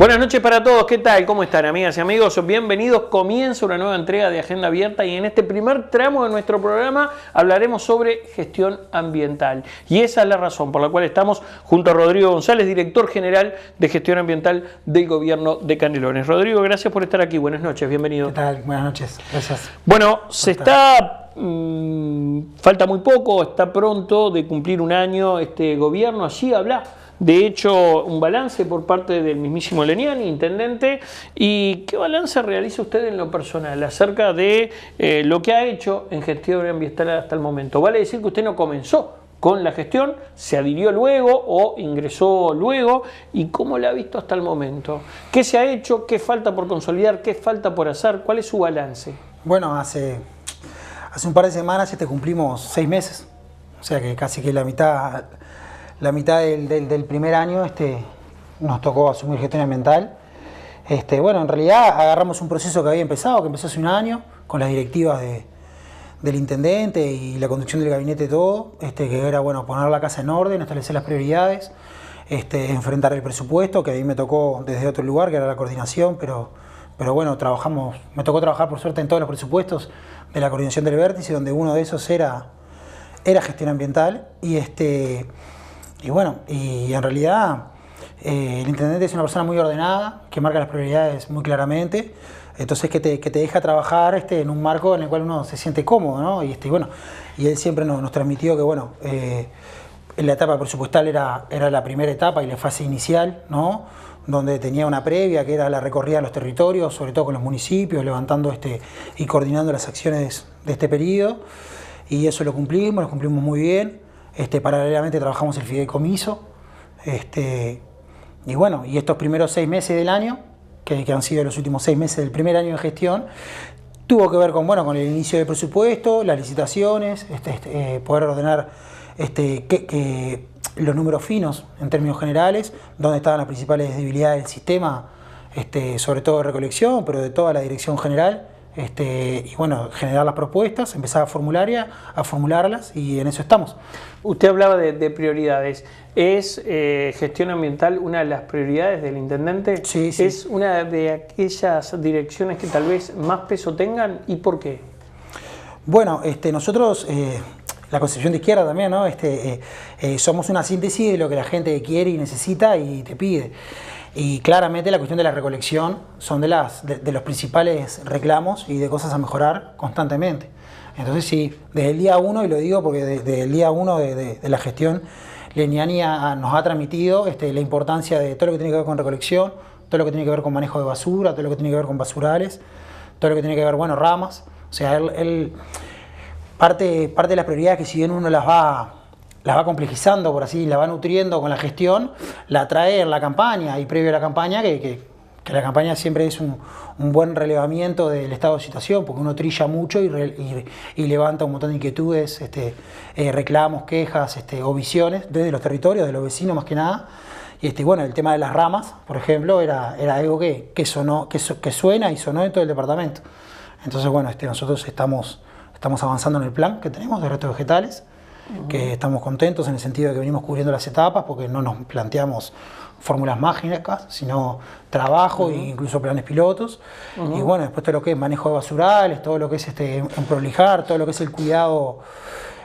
Buenas noches para todos, ¿qué tal? ¿Cómo están, amigas y amigos? Bienvenidos, comienza una nueva entrega de Agenda Abierta y en este primer tramo de nuestro programa hablaremos sobre gestión ambiental. Y esa es la razón por la cual estamos junto a Rodrigo González, director general de gestión ambiental del gobierno de Canelones. Rodrigo, gracias por estar aquí, buenas noches, bienvenido. ¿Qué tal? Buenas noches, gracias. Bueno, falta muy poco, está pronto de cumplir un año este gobierno, allí habla. De hecho, un balance por parte del mismísimo Leniani, intendente. ¿Y qué balance realiza usted en lo personal acerca de lo que ha hecho en gestión ambiental hasta el momento? Vale decir que usted no comenzó con la gestión, se adhirió luego o ingresó luego. ¿Y cómo la ha visto hasta el momento? ¿Qué se ha hecho? ¿Qué falta por consolidar? ¿Qué falta por hacer? ¿Cuál es su balance? Bueno, hace un par de semanas cumplimos 6 meses. O sea que casi que la mitad del primer año nos tocó asumir gestión ambiental. Bueno, en realidad agarramos un proceso que había empezado, que empezó hace un año, con las directivas del intendente y la conducción del gabinete todo, que era bueno poner la casa en orden, establecer las prioridades, enfrentar el presupuesto, que a mí me tocó desde otro lugar, que era la coordinación, pero bueno, me tocó trabajar por suerte en todos los presupuestos de la coordinación del vértice, donde uno de esos era gestión ambiental. Y bueno, y en realidad el intendente es una persona muy ordenada, que marca las prioridades muy claramente, entonces que te deja trabajar en un marco en el cual uno se siente cómodo, ¿no? Bueno, y él siempre nos transmitió que bueno, la etapa presupuestal era la primera etapa y la fase inicial, ¿no? Donde tenía una previa que era la recorrida de los territorios, sobre todo con los municipios, levantando y coordinando las acciones de este periodo, y eso lo cumplimos muy bien. Paralelamente trabajamos el fideicomiso, y bueno, y estos primeros 6 meses del año, que han sido los últimos 6 meses del primer año de gestión, tuvo que ver con el inicio del presupuesto, las licitaciones, poder ordenar los números finos en términos generales, donde estaban las principales debilidades del sistema, sobre todo de recolección, pero de toda la dirección general. Y bueno, generar las propuestas, empezar a formularlas y en eso estamos. Usted hablaba de prioridades. ¿Es gestión ambiental una de las prioridades del intendente? Sí, sí. ¿Es una de aquellas direcciones que tal vez más peso tengan? ¿Y por qué? Bueno, nosotros, la concepción de izquierda también, ¿no? Somos una síntesis de lo que la gente quiere y necesita y te pide. Y claramente la cuestión de la recolección son de los principales reclamos y de cosas a mejorar constantemente. Entonces sí, desde el día 1, y lo digo porque desde el día 1 de la gestión, Leniani nos ha transmitido la importancia de todo lo que tiene que ver con recolección, todo lo que tiene que ver con manejo de basura, todo lo que tiene que ver con basurales, todo lo que tiene que ver, ramas. O sea, parte de las prioridades que si bien uno las va complejizando, por así, la va nutriendo con la gestión, la trae en la campaña y previo a la campaña, que la campaña siempre es un buen relevamiento del estado de situación, porque uno trilla mucho y levanta un montón de inquietudes, reclamos, quejas o visiones desde los territorios, de los vecinos más que nada. Y bueno, el tema de las ramas, por ejemplo, era algo que suena y sonó en todo el departamento. Entonces, bueno, nosotros estamos avanzando en el plan que tenemos de restos vegetales, que estamos contentos en el sentido de que venimos cubriendo las etapas porque no nos planteamos fórmulas mágicas, sino trabajo e incluso planes pilotos. Y bueno, después todo lo que es manejo de basurales, todo lo que es prolijar, todo lo que es el cuidado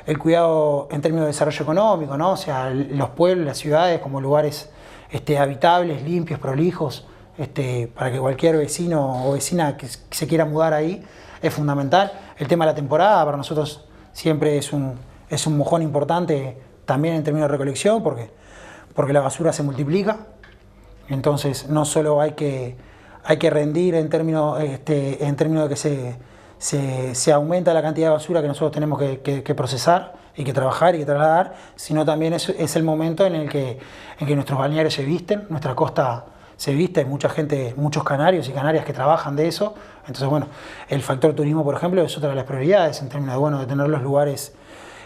en términos de desarrollo económico, ¿no? O sea, los pueblos, las ciudades como lugares habitables, limpios, prolijos, para que cualquier vecino o vecina que se quiera mudar ahí es fundamental. El tema de la temporada para nosotros siempre es un mojón importante también en términos de recolección, porque la basura se multiplica. Entonces no solo hay que rendir en términos de que se aumenta la cantidad de basura que nosotros tenemos que procesar y que trabajar y que trasladar, sino también es el momento en el que nuestros balnearios se visten, nuestra costa se viste, hay mucha gente, muchos canarios y canarias que trabajan de eso. Entonces bueno, el factor turismo, por ejemplo, es otra de las prioridades en términos de tener los lugares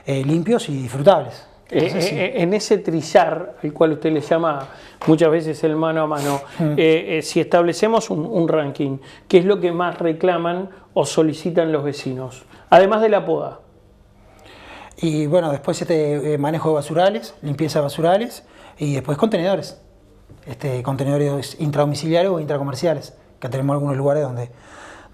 limpios y disfrutables. Entonces, sí. En ese trillar, al cual usted le llama muchas veces el mano a mano, si establecemos un ranking, ¿qué es lo que más reclaman o solicitan los vecinos? Además de la poda. Y bueno, después manejo de basurales, limpieza de basurales y después contenedores. contenedores intradomiciliarios o intracomerciales, que tenemos algunos lugares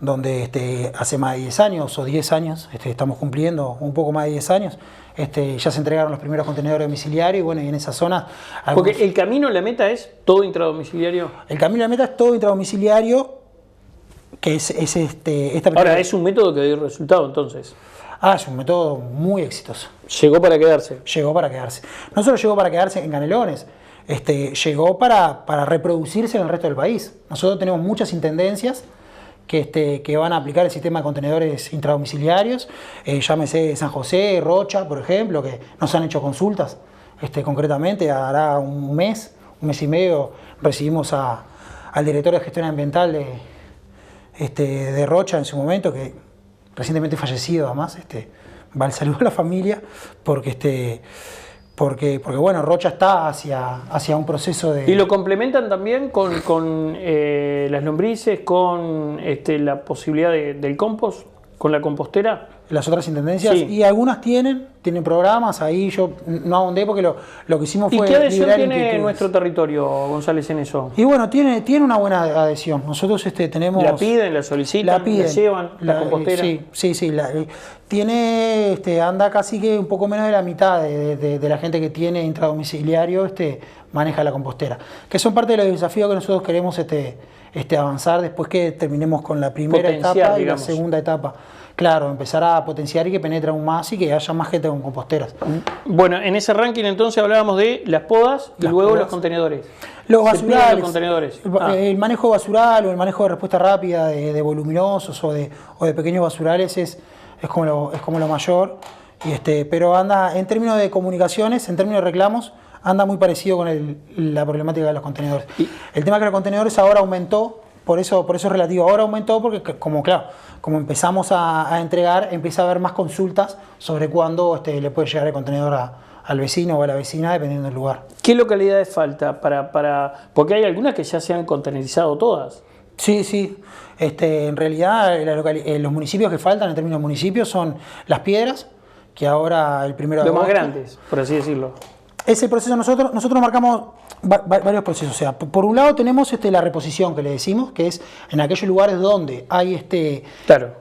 donde hace más de 10 años o 10 años, estamos cumpliendo un poco más de 10 años, ya se entregaron los primeros contenedores domiciliarios y bueno, y en esa zona... Porque el camino, la meta es todo intradomiciliario. El camino, la meta es todo intradomiciliario, que es Ahora, es un método que dio resultado entonces. Es un método muy exitoso. Llegó para quedarse. Llegó para quedarse. No solo llegó para quedarse en Canelones, llegó para reproducirse en el resto del país. Nosotros tenemos muchas intendencias que van a aplicar el sistema de contenedores intradomiciliarios, llámese San José, Rocha, por ejemplo, que nos han hecho consultas. Concretamente, hará un mes y medio, recibimos al director de gestión ambiental de Rocha en su momento, que recientemente fallecido además, va el saludo a la familia, porque bueno, Rocha está hacia un proceso de... ¿Y lo complementan también con las lombrices, con la posibilidad del compost, con la compostera? Las otras intendencias, sí. Y algunas tienen programas, ahí yo no ahondé porque lo que hicimos fue... ¿Y qué adhesión tiene nuestro territorio, González, en eso? Y bueno, tiene una buena adhesión. Nosotros tenemos... ¿La piden, la solicitan, la llevan, la compostera? Sí. Anda casi que un poco menos de la mitad de la gente que tiene intradomiciliario maneja la compostera. Que son parte de los desafíos que nosotros queremos avanzar después que terminemos con la primera etapa y la segunda etapa. Claro, empezar a potenciar y que penetre aún más y que haya más gente con composteras. Bueno, en ese ranking entonces hablábamos de las podas y luego los contenedores. Los basurales, los contenedores. El manejo basural o el manejo de respuesta rápida de voluminosos o de pequeños basurales es como lo mayor. Pero anda, en términos de comunicaciones, en términos de reclamos, anda muy parecido con la problemática de los contenedores. El tema es que los contenedores ahora aumentó. Por eso es relativo. Ahora aumentó porque, como empezamos a entregar, empieza a haber más consultas sobre cuándo le puede llegar el contenedor al vecino o a la vecina, dependiendo del lugar. ¿Qué localidades falta porque hay algunas que ya se han contenerizado todas? Sí. En realidad, los municipios que faltan, en términos de municipios, son Las Piedras, que ahora el 1 de agosto... Los más grandes, por así decirlo. Ese proceso nosotros marcamos varios procesos. O sea, por un lado tenemos la reposición que le decimos, que es en aquellos lugares donde hay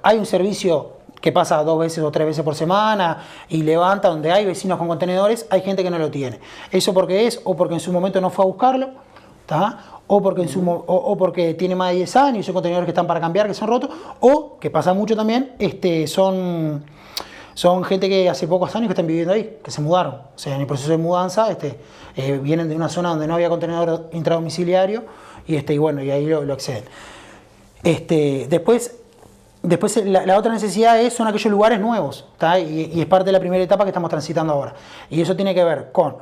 hay un servicio que pasa 2 veces o 3 veces por semana y levanta, donde hay vecinos con contenedores, hay gente que no lo tiene. Eso porque en su momento no fue a buscarlo, ¿tá? O porque tiene más de 10 años y son contenedores que están para cambiar, que son rotos, o que pasa mucho también, son gente que hace pocos años que están viviendo ahí, que se mudaron. O sea, en el proceso de mudanza vienen de una zona donde no había contenedor intradomiciliario y ahí lo acceden. Después la otra necesidad son aquellos lugares nuevos, ¿tá? Y es parte de la primera etapa que estamos transitando ahora. Y eso tiene que ver con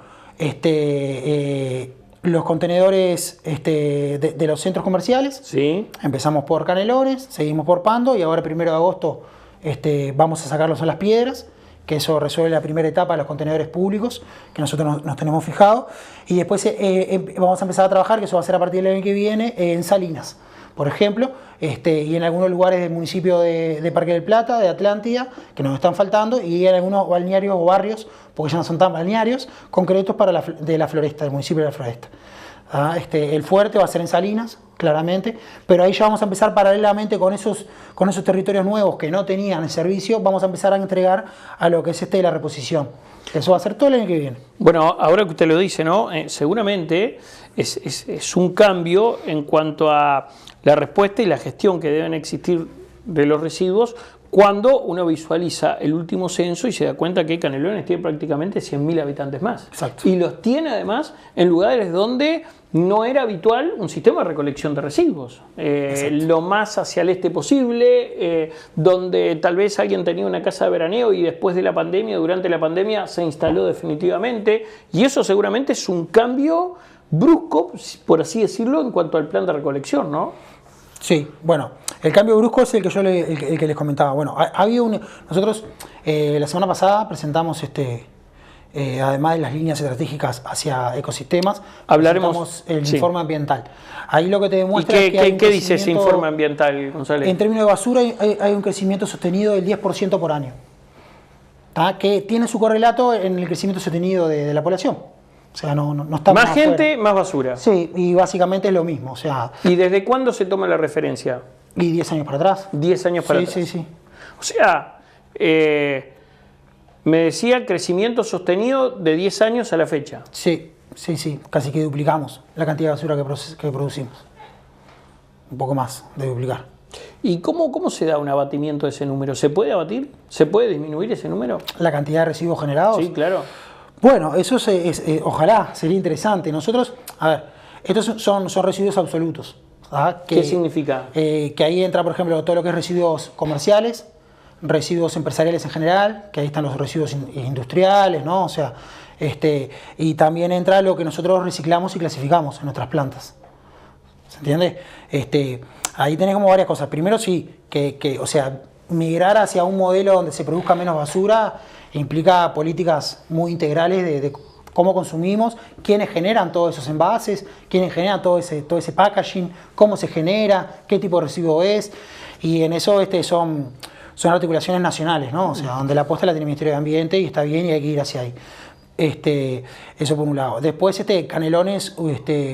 los contenedores de los centros comerciales. Sí. Empezamos por Canelones, seguimos por Pando y ahora el 1 de agosto vamos a sacarlos a Las Piedras, que eso resuelve la primera etapa de los contenedores públicos que nosotros nos tenemos fijado. Y después vamos a empezar a trabajar, que eso va a ser a partir del año que viene, en Salinas, por ejemplo, y en algunos lugares del municipio de Parque del Plata, de Atlántida, que nos están faltando, y en algunos balnearios o barrios, porque ya no son tan balnearios, concretos de la Floresta, del municipio de la Floresta. El fuerte va a ser en Salinas, claramente, pero ahí ya vamos a empezar paralelamente con esos territorios nuevos que no tenían el servicio, vamos a empezar a entregar a lo que es la reposición. Eso va a ser todo el año que viene. Bueno, ahora que usted lo dice, ¿no? Seguramente es un cambio en cuanto a la respuesta y la gestión que deben existir de los residuos cuando uno visualiza el último censo y se da cuenta que Canelones tiene prácticamente 100.000 habitantes más. Exacto. Y los tiene además en lugares donde no era habitual un sistema de recolección de residuos. Lo más hacia el este posible, donde tal vez alguien tenía una casa de veraneo y después de la pandemia, durante la pandemia, se instaló definitivamente. Y eso seguramente es un cambio brusco, por así decirlo, en cuanto al plan de recolección, ¿no? Sí, bueno, el cambio brusco es el que les comentaba. Bueno, nosotros la semana pasada presentamos además de las líneas estratégicas hacia ecosistemas, hablaremos el informe ambiental. Ahí lo que te demuestra es que hay ¿qué dice ese informe ambiental, González? En términos de basura hay un crecimiento sostenido del 10% por año, ¿tá? Que tiene su correlato en el crecimiento sostenido de la población. O sea, no estamos Más gente, afuera. más basura. Sí, y básicamente es lo mismo. O sea, ¿Y desde cuándo se toma la referencia? y 10 años para atrás. 10 años para atrás. Sí. O sea, me decía crecimiento sostenido de 10 años a la fecha. Sí. Casi que duplicamos la cantidad de basura que producimos. Un poco más de duplicar. ¿Y cómo se da un abatimiento de ese número? ¿Se puede abatir? ¿Se puede disminuir ese número? La cantidad de residuos generados. Sí, claro. Bueno, eso ojalá, sería interesante. Nosotros, a ver, estos son residuos absolutos. ¿Verdad? ¿Qué significa? Que ahí entra, por ejemplo, todo lo que es residuos comerciales, residuos empresariales en general, que ahí están los residuos industriales, ¿no? O sea, y también entra lo que nosotros reciclamos y clasificamos en nuestras plantas. ¿Se entiende? Ahí tenés como varias cosas. Primero sí, o sea, migrar hacia un modelo donde se produzca menos basura implica políticas muy integrales de cómo consumimos, quiénes generan todos esos envases, quiénes generan todo ese packaging, cómo se genera, qué tipo de residuo es. Y en eso son articulaciones nacionales, ¿no? O sea, donde la apuesta la tiene el Ministerio de Ambiente y está bien y hay que ir hacia ahí. Eso por un lado. Después Canelones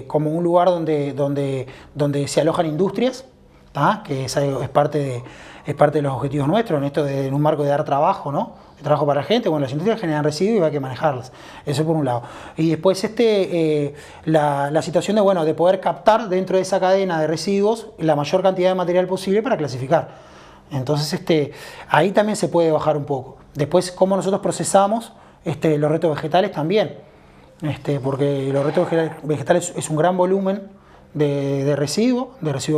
como un lugar donde se alojan industrias, ¿tá? Que es parte de los objetivos nuestros, en un marco de dar trabajo, ¿no? De trabajo para la gente. Bueno, las industrias generan residuos y hay que manejarlas. Eso por un lado. Y después la situación de poder captar dentro de esa cadena de residuos la mayor cantidad de material posible para clasificar. Entonces ahí también se puede bajar un poco. Después cómo nosotros procesamos los retos vegetales también, porque los retos vegetales es un gran volumen de residuo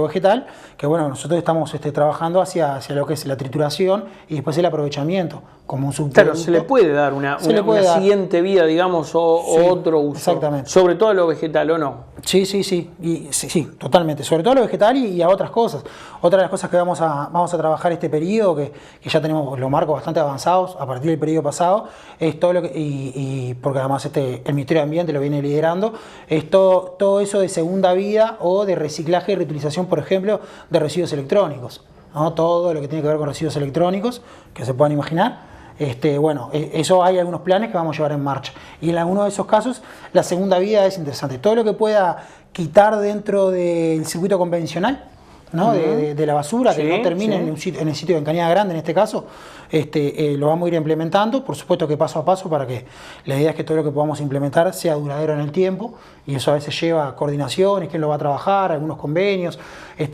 vegetal, que bueno, nosotros estamos trabajando hacia lo que es la trituración y después el aprovechamiento como un subproducto. Claro, se le puede dar una siguiente vida, digamos, o otro uso. Exactamente. Sobre todo a lo vegetal, ¿o no? Sí, totalmente. Sobre todo a lo vegetal y a otras cosas. Otra de las cosas que vamos a trabajar este periodo, que ya tenemos los marcos bastante avanzados a partir del periodo pasado, es todo lo que, y porque además el Ministerio de Ambiente lo viene liderando, es todo eso de segunda vida o de reciclaje y reutilización, por ejemplo, de residuos electrónicos, ¿no? Todo lo que tiene que ver con residuos electrónicos, que se puedan imaginar. Eso hay algunos planes que vamos a llevar en marcha. Y en algunos de esos casos, la segunda vida es interesante. Todo lo que pueda quitar dentro del circuito convencional, ¿no? De la basura, que no termine en el sitio de Cañada Grande, en este caso, lo vamos a ir implementando, por supuesto que paso a paso, para que la idea es que todo lo que podamos implementar sea duradero en el tiempo, y eso a veces lleva coordinaciones, quién lo va a trabajar, algunos convenios,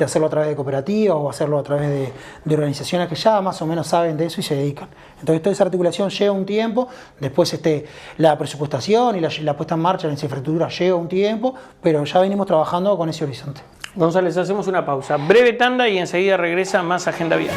hacerlo a través de cooperativas o hacerlo a través de organizaciones que ya más o menos saben de eso y se dedican. Entonces toda esa articulación lleva un tiempo, después la presupuestación y la puesta en marcha en esa infraestructura lleva un tiempo, pero ya venimos trabajando con ese horizonte. González, hacemos una pausa. Breve tanda y enseguida regresa más Agenda Vial.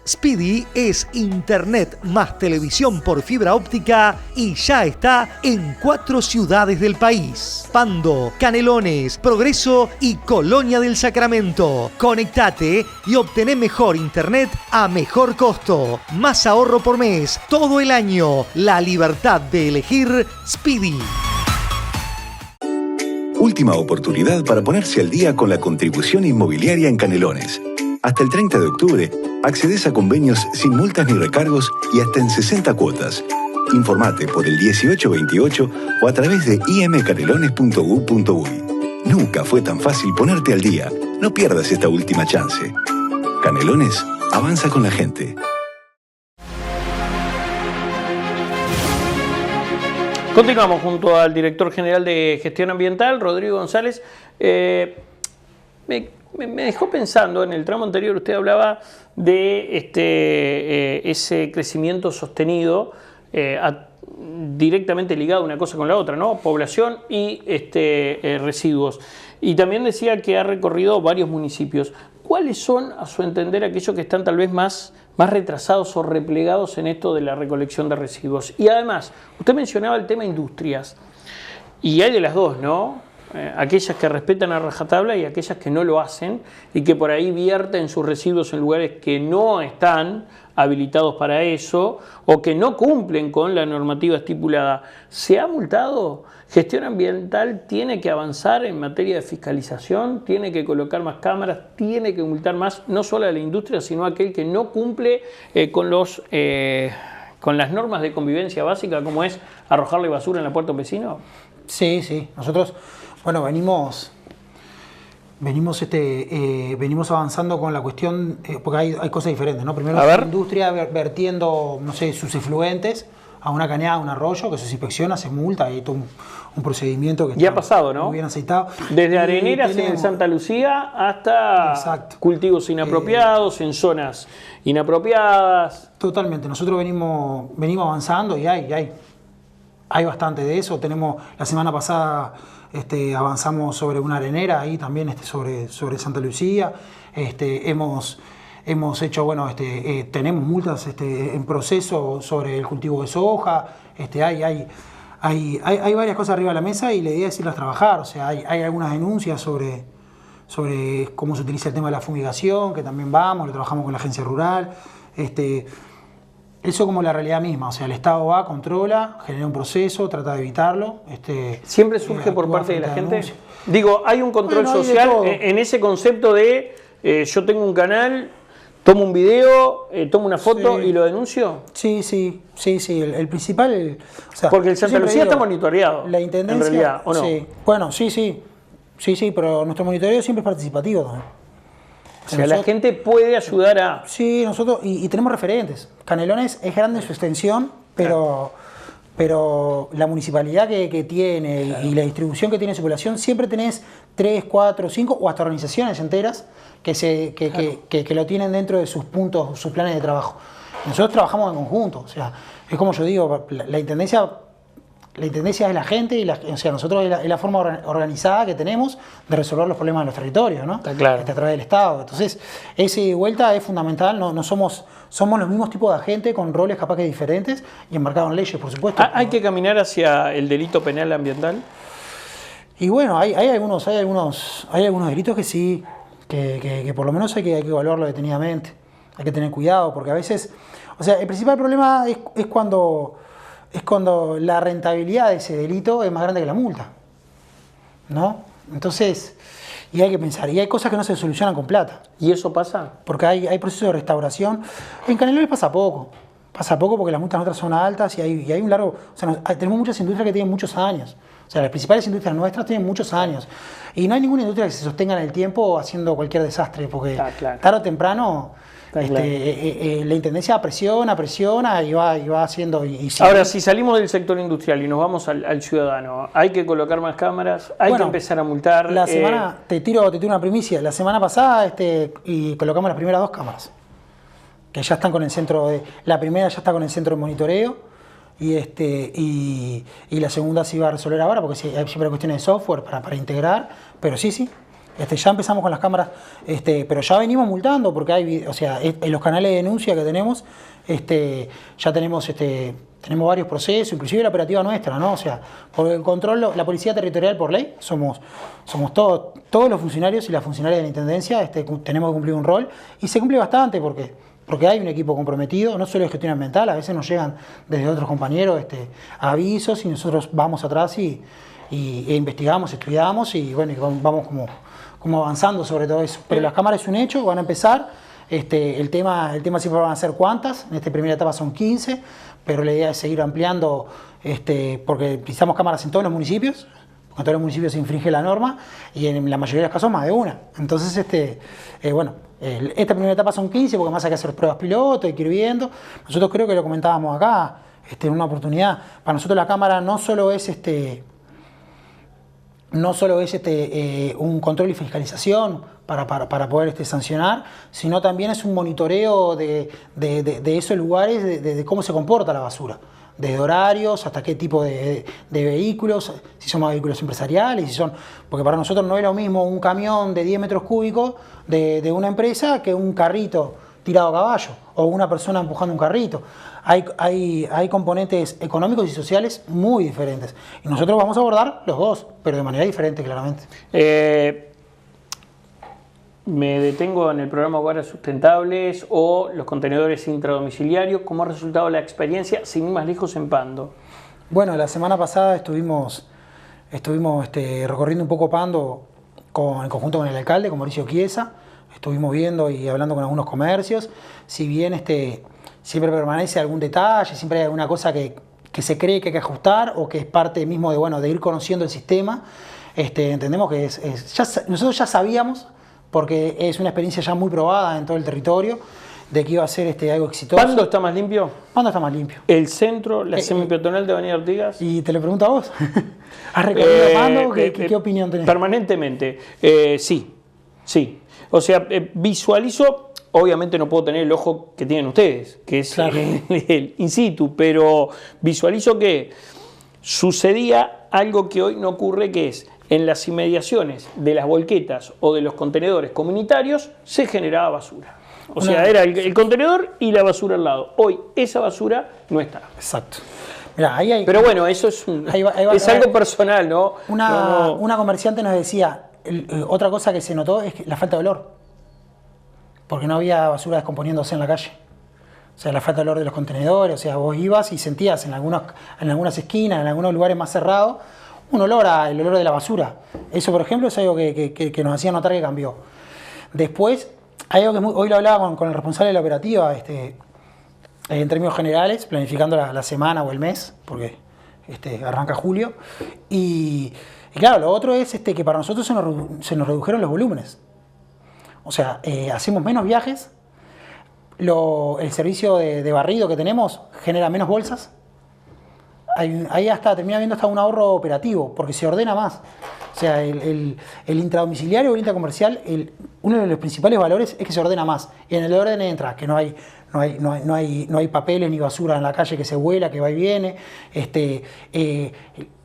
Speedy es internet más televisión por fibra óptica y ya está en 4 ciudades del país: Pando, Canelones, Progreso y Colonia del Sacramento. Conectate y obtené mejor internet a mejor costo. Más ahorro por mes todo el año. La libertad de elegir Speedy. Última oportunidad para ponerse al día con la contribución inmobiliaria en Canelones. Hasta el 30 de octubre, accedes a convenios sin multas ni recargos y hasta en 60 cuotas. Informate por el 1828 o a través de imcanelones.gov.uy. Nunca fue tan fácil ponerte al día. No pierdas esta última chance. Canelones, avanza con la gente. Continuamos junto al director general de Gestión Ambiental, Rodrigo González. Me dejó pensando, en el tramo anterior usted hablaba de ese crecimiento sostenido directamente ligado una cosa con la otra, ¿no? Población y residuos. Y también decía que ha recorrido varios municipios. ¿Cuáles son, a su entender, aquellos que están tal vez más retrasados o replegados en esto de la recolección de residuos? Y además, usted mencionaba el tema industrias. Y hay de las dos, ¿no? aquellas que respetan a rajatabla y aquellas que no lo hacen y que por ahí vierten sus residuos en lugares que no están habilitados para eso o que no cumplen con la normativa estipulada. ¿Se ha multado? Gestión ambiental tiene que avanzar en materia de fiscalización, tiene que colocar más cámaras, tiene que multar más, no solo a la industria, sino a aquel que no cumple con las normas de convivencia básica, como es arrojarle basura en la puerta a un vecino. Sí, sí. Nosotros, bueno, venimos avanzando con la cuestión, porque hay cosas diferentes, ¿no? Primero, la industria vertiendo, no sé, sus efluentes a una cañada, a un arroyo, que eso se inspecciona, se multa, hay todo un procedimiento que ya ha pasado, ¿no? Muy bien aceitado. Desde areneras en Santa Lucía hasta exacto, cultivos inapropiados, en zonas inapropiadas. Totalmente. Nosotros venimos avanzando y hay bastante de eso. La semana pasada avanzamos sobre una arenera, ahí también sobre Santa Lucía. Hemos hecho, bueno, tenemos multas en proceso sobre el cultivo de soja. Hay varias cosas arriba de la mesa y la idea es irlas a trabajar. O sea, hay algunas denuncias sobre cómo se utiliza el tema de la fumigación, que también lo trabajamos con la agencia rural. Eso como la realidad misma, o sea, el Estado va, controla, genera un proceso, trata de evitarlo. ¿Siempre surge por parte de la gente? Digo, ¿hay un control social en ese concepto de yo tengo un canal, tomo un video, tomo una foto y lo denuncio? Sí. El principal... o sea, porque el Santa Lucía está monitoreado, la intendencia, en realidad, ¿o no? Sí. Bueno, sí, pero nuestro monitoreo siempre es participativo también. O sea, la gente puede ayudar a... Sí, nosotros, y tenemos referentes. Canelones es grande en su extensión, pero la municipalidad que tiene y la distribución que tiene en su población, siempre tenés 3, 4, 5 o hasta organizaciones enteras que lo tienen dentro de sus puntos, sus planes de trabajo. Nosotros trabajamos en conjunto, o sea, es como yo digo, la intendencia es la gente y o sea, nosotros es la forma organizada que tenemos de resolver los problemas de los territorios, ¿no? Está claro. A través del Estado. Entonces, ese vuelta es fundamental, no somos los mismos tipos de agentes con roles capaz que diferentes y enmarcados en leyes, por supuesto. ¿Hay que caminar hacia el delito penal ambiental? Y bueno, hay algunos delitos que sí, que por lo menos hay que evaluarlo detenidamente. Hay que tener cuidado, porque a veces, o sea, el principal problema es cuando la rentabilidad de ese delito es más grande que la multa, ¿no? Entonces, y hay que pensar, y hay cosas que no se solucionan con plata. ¿Y eso pasa? Porque hay procesos de restauración. En Canelones pasa poco porque las multas nuestras son altas y hay un largo... O sea, tenemos muchas industrias que tienen muchos años. O sea, las principales industrias nuestras tienen muchos años. Y no hay ninguna industria que se sostenga en el tiempo haciendo cualquier desastre, porque tarde o temprano... la intendencia presiona y va haciendo. Ahora, si salimos del sector industrial y nos vamos al ciudadano, hay que colocar más cámaras, hay que empezar a multar. La semana, te tiro una primicia. La semana pasada y colocamos las primeras 2 cámaras, que ya están con el centro la primera ya está con el centro de monitoreo y la segunda se iba a resolver ahora porque hay siempre cuestiones de software para integrar, pero sí. Ya empezamos con las cámaras, pero ya venimos multando porque en los canales de denuncia que tenemos, ya tenemos varios procesos, inclusive la operativa nuestra, ¿no? O sea, por el control, la policía territorial por ley, somos todos los funcionarios y las funcionarias de la intendencia, tenemos que cumplir un rol y se cumple bastante porque hay un equipo comprometido, no solo de gestión ambiental, a veces nos llegan desde otros compañeros avisos y nosotros vamos atrás e investigamos, estudiamos y bueno, vamos como avanzando sobre todo eso. Pero las cámaras es un hecho, van a empezar. El tema siempre van a ser cuántas. En esta primera etapa son 15, pero la idea es seguir ampliando porque necesitamos cámaras en todos los municipios. En todos los municipios se infringe la norma y en la mayoría de los casos más de una. Entonces, esta primera etapa son 15 porque más hay que hacer pruebas piloto, hay que ir viendo. Nosotros creo que lo comentábamos acá en una oportunidad. Para nosotros la cámara no solo es un control y fiscalización para poder sancionar, sino también es un monitoreo de esos lugares, de cómo se comporta la basura, desde horarios hasta qué tipo de vehículos, si son más vehículos empresariales, porque para nosotros no es lo mismo un camión de 10 metros cúbicos de una empresa que un carrito tirado a caballo o una persona empujando un carrito. Hay componentes económicos y sociales muy diferentes. Y nosotros vamos a abordar los dos, pero de manera diferente, claramente. Me detengo en el programa Hogares Sustentables o los contenedores intradomiciliarios. ¿Cómo ha resultado la experiencia, sin ir más lejos, en Pando? Bueno, la semana pasada estuvimos recorriendo un poco Pando en conjunto con el alcalde, con Mauricio Chiesa. Estuvimos viendo y hablando con algunos comercios. Si bien siempre permanece algún detalle, siempre hay alguna cosa que se cree que hay que ajustar o que es parte mismo de ir conociendo el sistema, entendemos que nosotros ya sabíamos, porque es una experiencia ya muy probada en todo el territorio, de que iba a ser algo exitoso. ¿Pando está más limpio? Pando está más limpio. ¿El centro, la semipeatonal de Avenida Artigas? Y te lo pregunto a vos. ¿Has recorrido Pando? ¿Qué opinión tenés? Permanentemente, sí. O sea, visualizo, obviamente no puedo tener el ojo que tienen ustedes, que es claro, el in situ, pero visualizo que sucedía algo que hoy no ocurre, que es en las inmediaciones de las volquetas o de los contenedores comunitarios se generaba basura. O sea, era el contenedor y la basura al lado. Hoy esa basura no está. Exacto. Mirá, pero bueno, eso es, es algo personal, ¿no? Una comerciante nos decía, otra cosa que se notó es la falta de olor. Porque no había basura descomponiéndose en la calle. O sea, la falta de olor de los contenedores. O sea, vos ibas y sentías en algunas esquinas, en algunos lugares más cerrados, el olor de la basura. Eso, por ejemplo, es algo que nos hacía notar que cambió. Después, hay algo que hoy lo hablaba con el responsable de la operativa, en términos generales, planificando la semana o el mes, porque arranca julio. Y claro, lo otro es que para nosotros se nos redujeron los volúmenes. O sea, hacemos menos viajes, el servicio de barrido que tenemos genera menos bolsas. Ahí termina habiendo hasta un ahorro operativo, porque se ordena más. O sea, el intradomiciliario o el intracomercial, uno de los principales valores es que se ordena más. Y en el orden entra que no hay papeles ni basura en la calle que se vuela, que va y viene.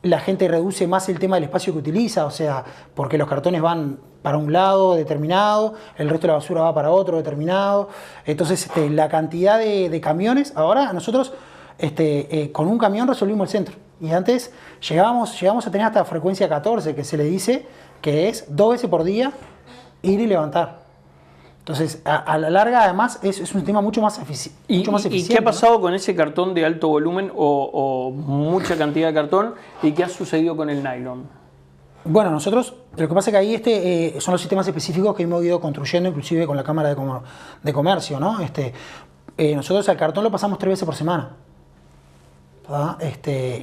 La gente reduce más el tema del espacio que utiliza, o sea, porque los cartones van para un lado determinado, el resto de la basura va para otro determinado. Entonces, la cantidad de camiones, ahora nosotros con un camión resolvimos el centro. Y antes llegamos a tener hasta frecuencia 14, que se le dice que es 2 veces por día ir y levantar. Entonces, a la larga, además, es un tema mucho más eficiente. ¿Y qué ha pasado con ese cartón de alto volumen o mucha cantidad de cartón? ¿Y qué ha sucedido con el nylon? Bueno, nosotros, lo que pasa es que ahí son los sistemas específicos que hemos ido construyendo, inclusive con la Cámara de Comercio, ¿no? Nosotros al cartón lo pasamos 3 veces por semana.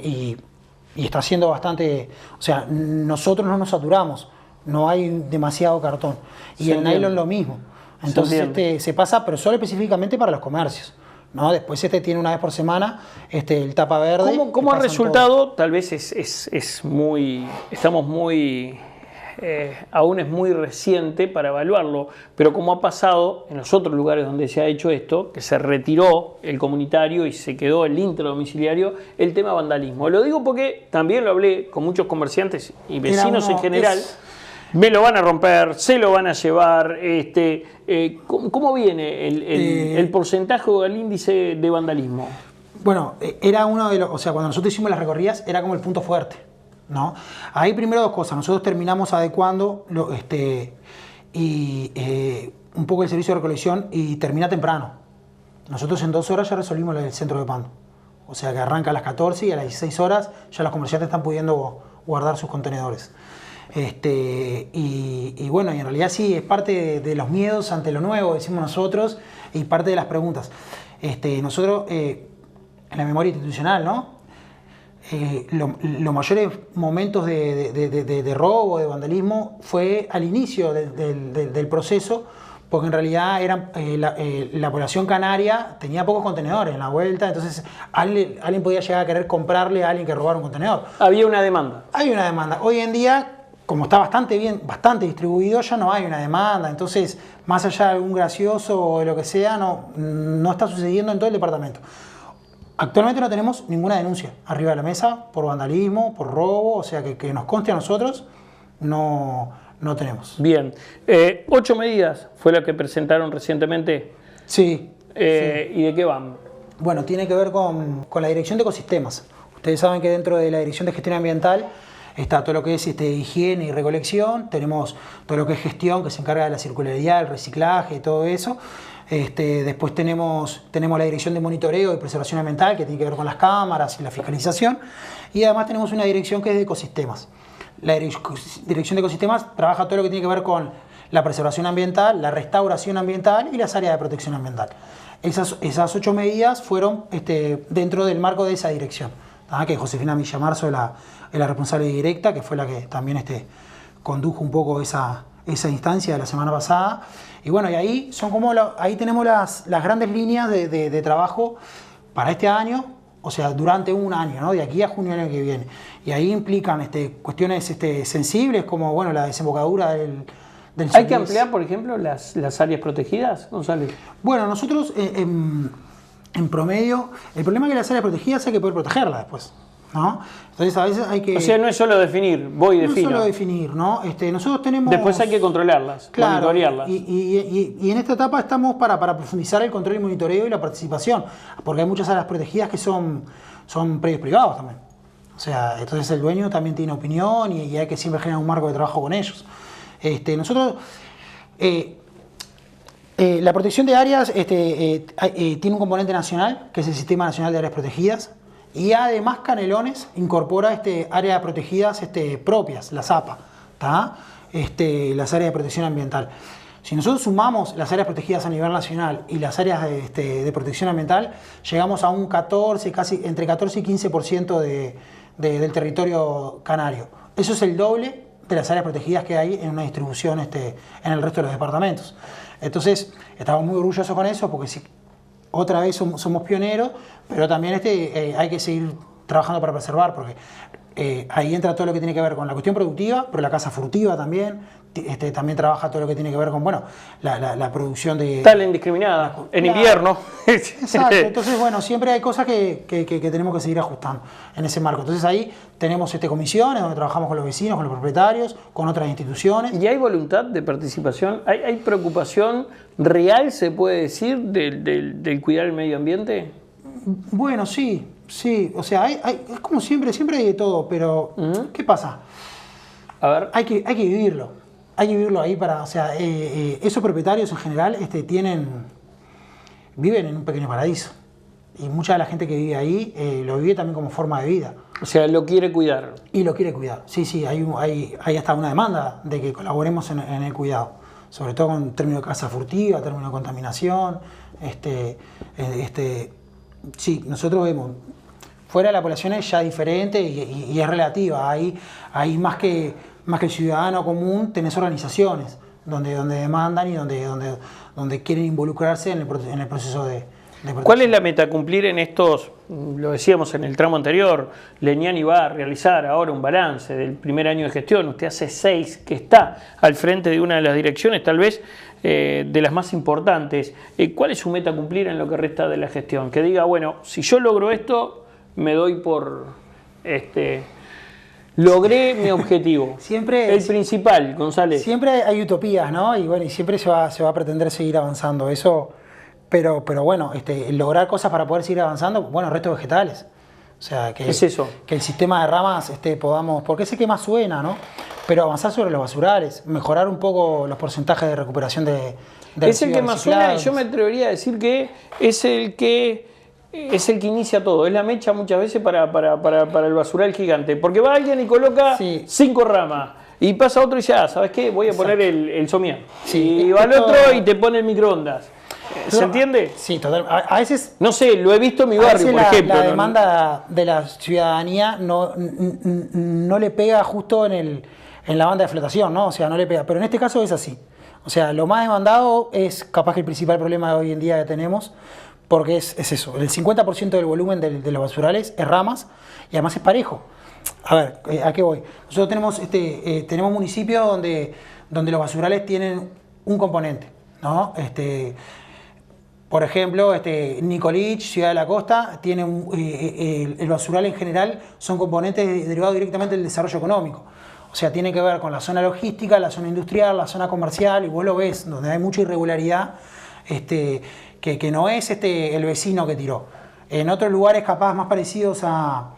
Y está haciendo bastante, o sea, nosotros no nos saturamos, no hay demasiado cartón. Y el nylon lo mismo. Entonces se pasa, pero solo específicamente para los comercios, ¿no? Después tiene una vez por semana el tapa verde. ¿Cómo ha resultado? Tal vez estamos muy... aún es muy reciente para evaluarlo, pero como ha pasado en los otros lugares donde se ha hecho esto, que se retiró el comunitario y se quedó el intradomiciliario, el tema vandalismo. Lo digo porque también lo hablé con muchos comerciantes y vecinos en general. Me lo van a romper, se lo van a llevar. ¿Cómo viene el porcentaje o el índice de vandalismo? Bueno, era uno de los, o sea, cuando nosotros hicimos las recorridas era como el punto fuerte, ¿no? Ahí primero 2 cosas. Nosotros terminamos adecuando un poco el servicio de recolección y termina temprano. Nosotros en 2 horas ya resolvimos el centro de Pando. O sea que arranca a las 14 y a las 16 horas ya los comerciantes están pudiendo guardar sus contenedores. Y bueno, y en realidad sí, es parte de los miedos ante lo nuevo, decimos nosotros, y parte de las preguntas. Nosotros, en la memoria institucional, ¿no? Los mayores momentos de robo, de vandalismo, fue al inicio del proceso, porque en realidad la población canaria tenía pocos contenedores en la vuelta, entonces alguien podía llegar a querer comprarle a alguien que robara un contenedor. Había una demanda. Hay una demanda. Hoy en día, como está bastante distribuido, ya no hay una demanda. Entonces, más allá de algún gracioso o de lo que sea, no está sucediendo en todo el departamento. Actualmente no tenemos ninguna denuncia arriba de la mesa por vandalismo, por robo, o sea que nos conste a nosotros, no tenemos. Bien. 8 medidas fue la que presentaron recientemente Sí. ¿Y de qué van? Bueno, tiene que ver con la dirección de ecosistemas. Ustedes saben que dentro de la dirección de gestión ambiental está todo lo que es higiene y recolección, tenemos todo lo que es gestión, que se encarga de la circularidad, el reciclaje, todo eso. Después tenemos la dirección de monitoreo y preservación ambiental, que tiene que ver con las cámaras y la fiscalización. Y además tenemos una dirección que es de ecosistemas. La dirección de ecosistemas trabaja todo lo que tiene que ver con la preservación ambiental, la restauración ambiental y las áreas de protección ambiental. Esas 8 medidas fueron dentro del marco de esa dirección, que Josefina Villamarzo es la responsable directa, que fue la que también condujo un poco esa instancia de la semana pasada. Y bueno, y ahí ahí tenemos las grandes líneas de trabajo para este año, o sea, durante un año, ¿no? De aquí a junio del año que viene. Y ahí implican cuestiones sensibles como, bueno, la desembocadura del ¿Hay que ampliar, por ejemplo, las áreas protegidas, González? Bueno, nosotros en promedio, el problema es que las áreas protegidas hay que poder protegerlas después, ¿no? Entonces a veces hay que... O sea, no es solo definir, voy y defino. No es solo definir, ¿no? Nosotros tenemos... Después hay que controlarlas, claro, monitorearlas. Y en esta etapa estamos para profundizar el control y monitoreo y la participación, porque hay muchas áreas protegidas que son predios privados también. O sea, entonces el dueño también tiene opinión y hay que siempre generar un marco de trabajo con ellos. Nosotros... la protección de áreas tiene un componente nacional, que es el Sistema Nacional de Áreas Protegidas, y además Canelones incorpora áreas protegidas propias, las APA, las áreas de protección ambiental. Si nosotros sumamos las áreas protegidas a nivel nacional y las áreas de protección ambiental, llegamos a un 14, casi entre 14 y 15% del territorio canario. Eso es el doble de las áreas protegidas que hay en una distribución en el resto de los departamentos. Entonces, estamos muy orgullosos con eso porque otra vez somos pioneros, pero también hay que seguir trabajando para preservar, porque ahí entra todo lo que tiene que ver con la cuestión productiva, pero la caza furtiva también. También trabaja todo lo que tiene que ver con, bueno, la producción de... Tal indiscriminada, en invierno. Exacto, entonces, bueno, siempre hay cosas que tenemos que seguir ajustando en ese marco. Entonces ahí tenemos comisiones donde trabajamos con los vecinos, con los propietarios, con otras instituciones. ¿Y hay voluntad de participación? ¿Hay preocupación real, se puede decir, del cuidar el medio ambiente? Bueno, sí. O sea, es como siempre hay de todo, pero ¿qué pasa? A ver. Hay que vivirlo. Hay que vivirlo ahí o sea, esos propietarios en general viven en un pequeño paraíso. Y mucha de la gente que vive ahí lo vive también como forma de vida. O sea, lo quiere cuidar. Y lo quiere cuidar. Sí, hay hasta una demanda de que colaboremos en el cuidado. Sobre todo en términos de caza furtiva, términos de contaminación. Sí, nosotros vemos. Fuera de la población es ya diferente y es relativa. Hay más que el ciudadano común, tenés organizaciones donde demandan y donde quieren involucrarse en el proceso de protección. ¿Cuál es la meta a cumplir en estos, lo decíamos en el tramo anterior, Legnani va a realizar ahora un balance del primer año de gestión, usted hace 6 que está al frente de una de las direcciones, tal vez de las más importantes. ¿Cuál es su meta a cumplir en lo que resta de la gestión? Que diga, bueno, si yo logro esto, me doy por... logré mi objetivo. Siempre el principal, González. Siempre hay utopías, ¿no? Y bueno, y siempre se va a pretender seguir avanzando. Eso, pero bueno, lograr cosas para poder seguir avanzando, bueno, restos vegetales. O sea, que el sistema de ramas podamos, porque es el que más suena, ¿no? Pero avanzar sobre los basurales, mejorar un poco los porcentajes de recuperación de es el que más suena, y yo me atrevería a decir que es el que inicia todo, es la mecha muchas veces para el basural gigante, porque va alguien y coloca 5 ramas y pasa otro y dice, ¿sabes qué? Voy a poner el somier. Y va el otro y te pone el microondas. ¿Se entiende? Sí, total. A veces... No sé, lo he visto en mi barrio, por ejemplo. La demanda de la ciudadanía no le pega justo en la banda de flotación, ¿no? O sea, no le pega. Pero en este caso es así. O sea, lo más demandado es capaz que el principal problema de hoy en día que tenemos, porque es eso, el 50% del volumen de los basurales es ramas y además es parejo. A ver, ¿a qué voy? Nosotros tenemos municipios donde los basurales tienen un componente, ¿no? Por ejemplo, Nicolich, Ciudad de la Costa, tiene el basural en general son componentes derivados directamente del desarrollo económico. O sea, tiene que ver con la zona logística, la zona industrial, la zona comercial, y vos lo ves, donde hay mucha irregularidad. que no es el vecino que tiró. En otros lugares capaz más parecidos a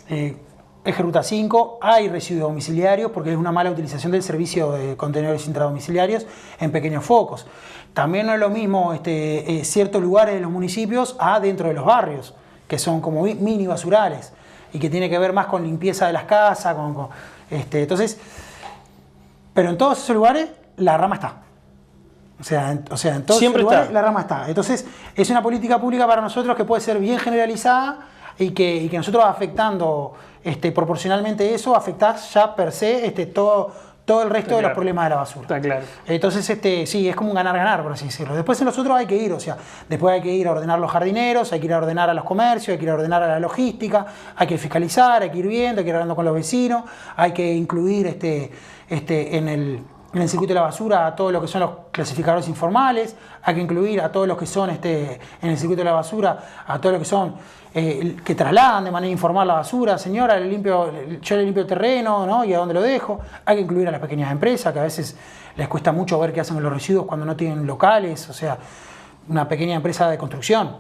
Eje Ruta 5 hay residuos domiciliarios porque es una mala utilización del servicio de contenedores intradomiciliarios en pequeños focos. También no es lo mismo ciertos lugares de los municipios a dentro de los barrios, que son como mini basurales y que tiene que ver más con limpieza de las casas. Entonces, pero en todos esos lugares la rama está. O sea, en todos Siempre esos lugares está. la rama está. Entonces, es una política pública para nosotros que puede ser bien generalizada y que nosotros afectando proporcionalmente eso, afectás ya per se todo el resto de los problemas de la basura. Está claro. Entonces, sí, es como un ganar-ganar, por así decirlo. Después nosotros hay que ir, o sea, después hay que ir a ordenar los jardineros, hay que ir a ordenar a los comercios, hay que ir a ordenar a la logística, hay que fiscalizar, hay que ir viendo, hay que ir hablando con los vecinos, hay que incluir en el circuito de la basura a todos los que son los clasificadores informales, hay que incluir a todos los que son en el circuito de la basura, a todos los que son que trasladan de manera informal la basura. Señora, yo le limpio el terreno, ¿no? Y a dónde lo dejo. Hay que incluir a las pequeñas empresas, que a veces les cuesta mucho ver qué hacen con los residuos cuando no tienen locales, o sea, una pequeña empresa de construcción.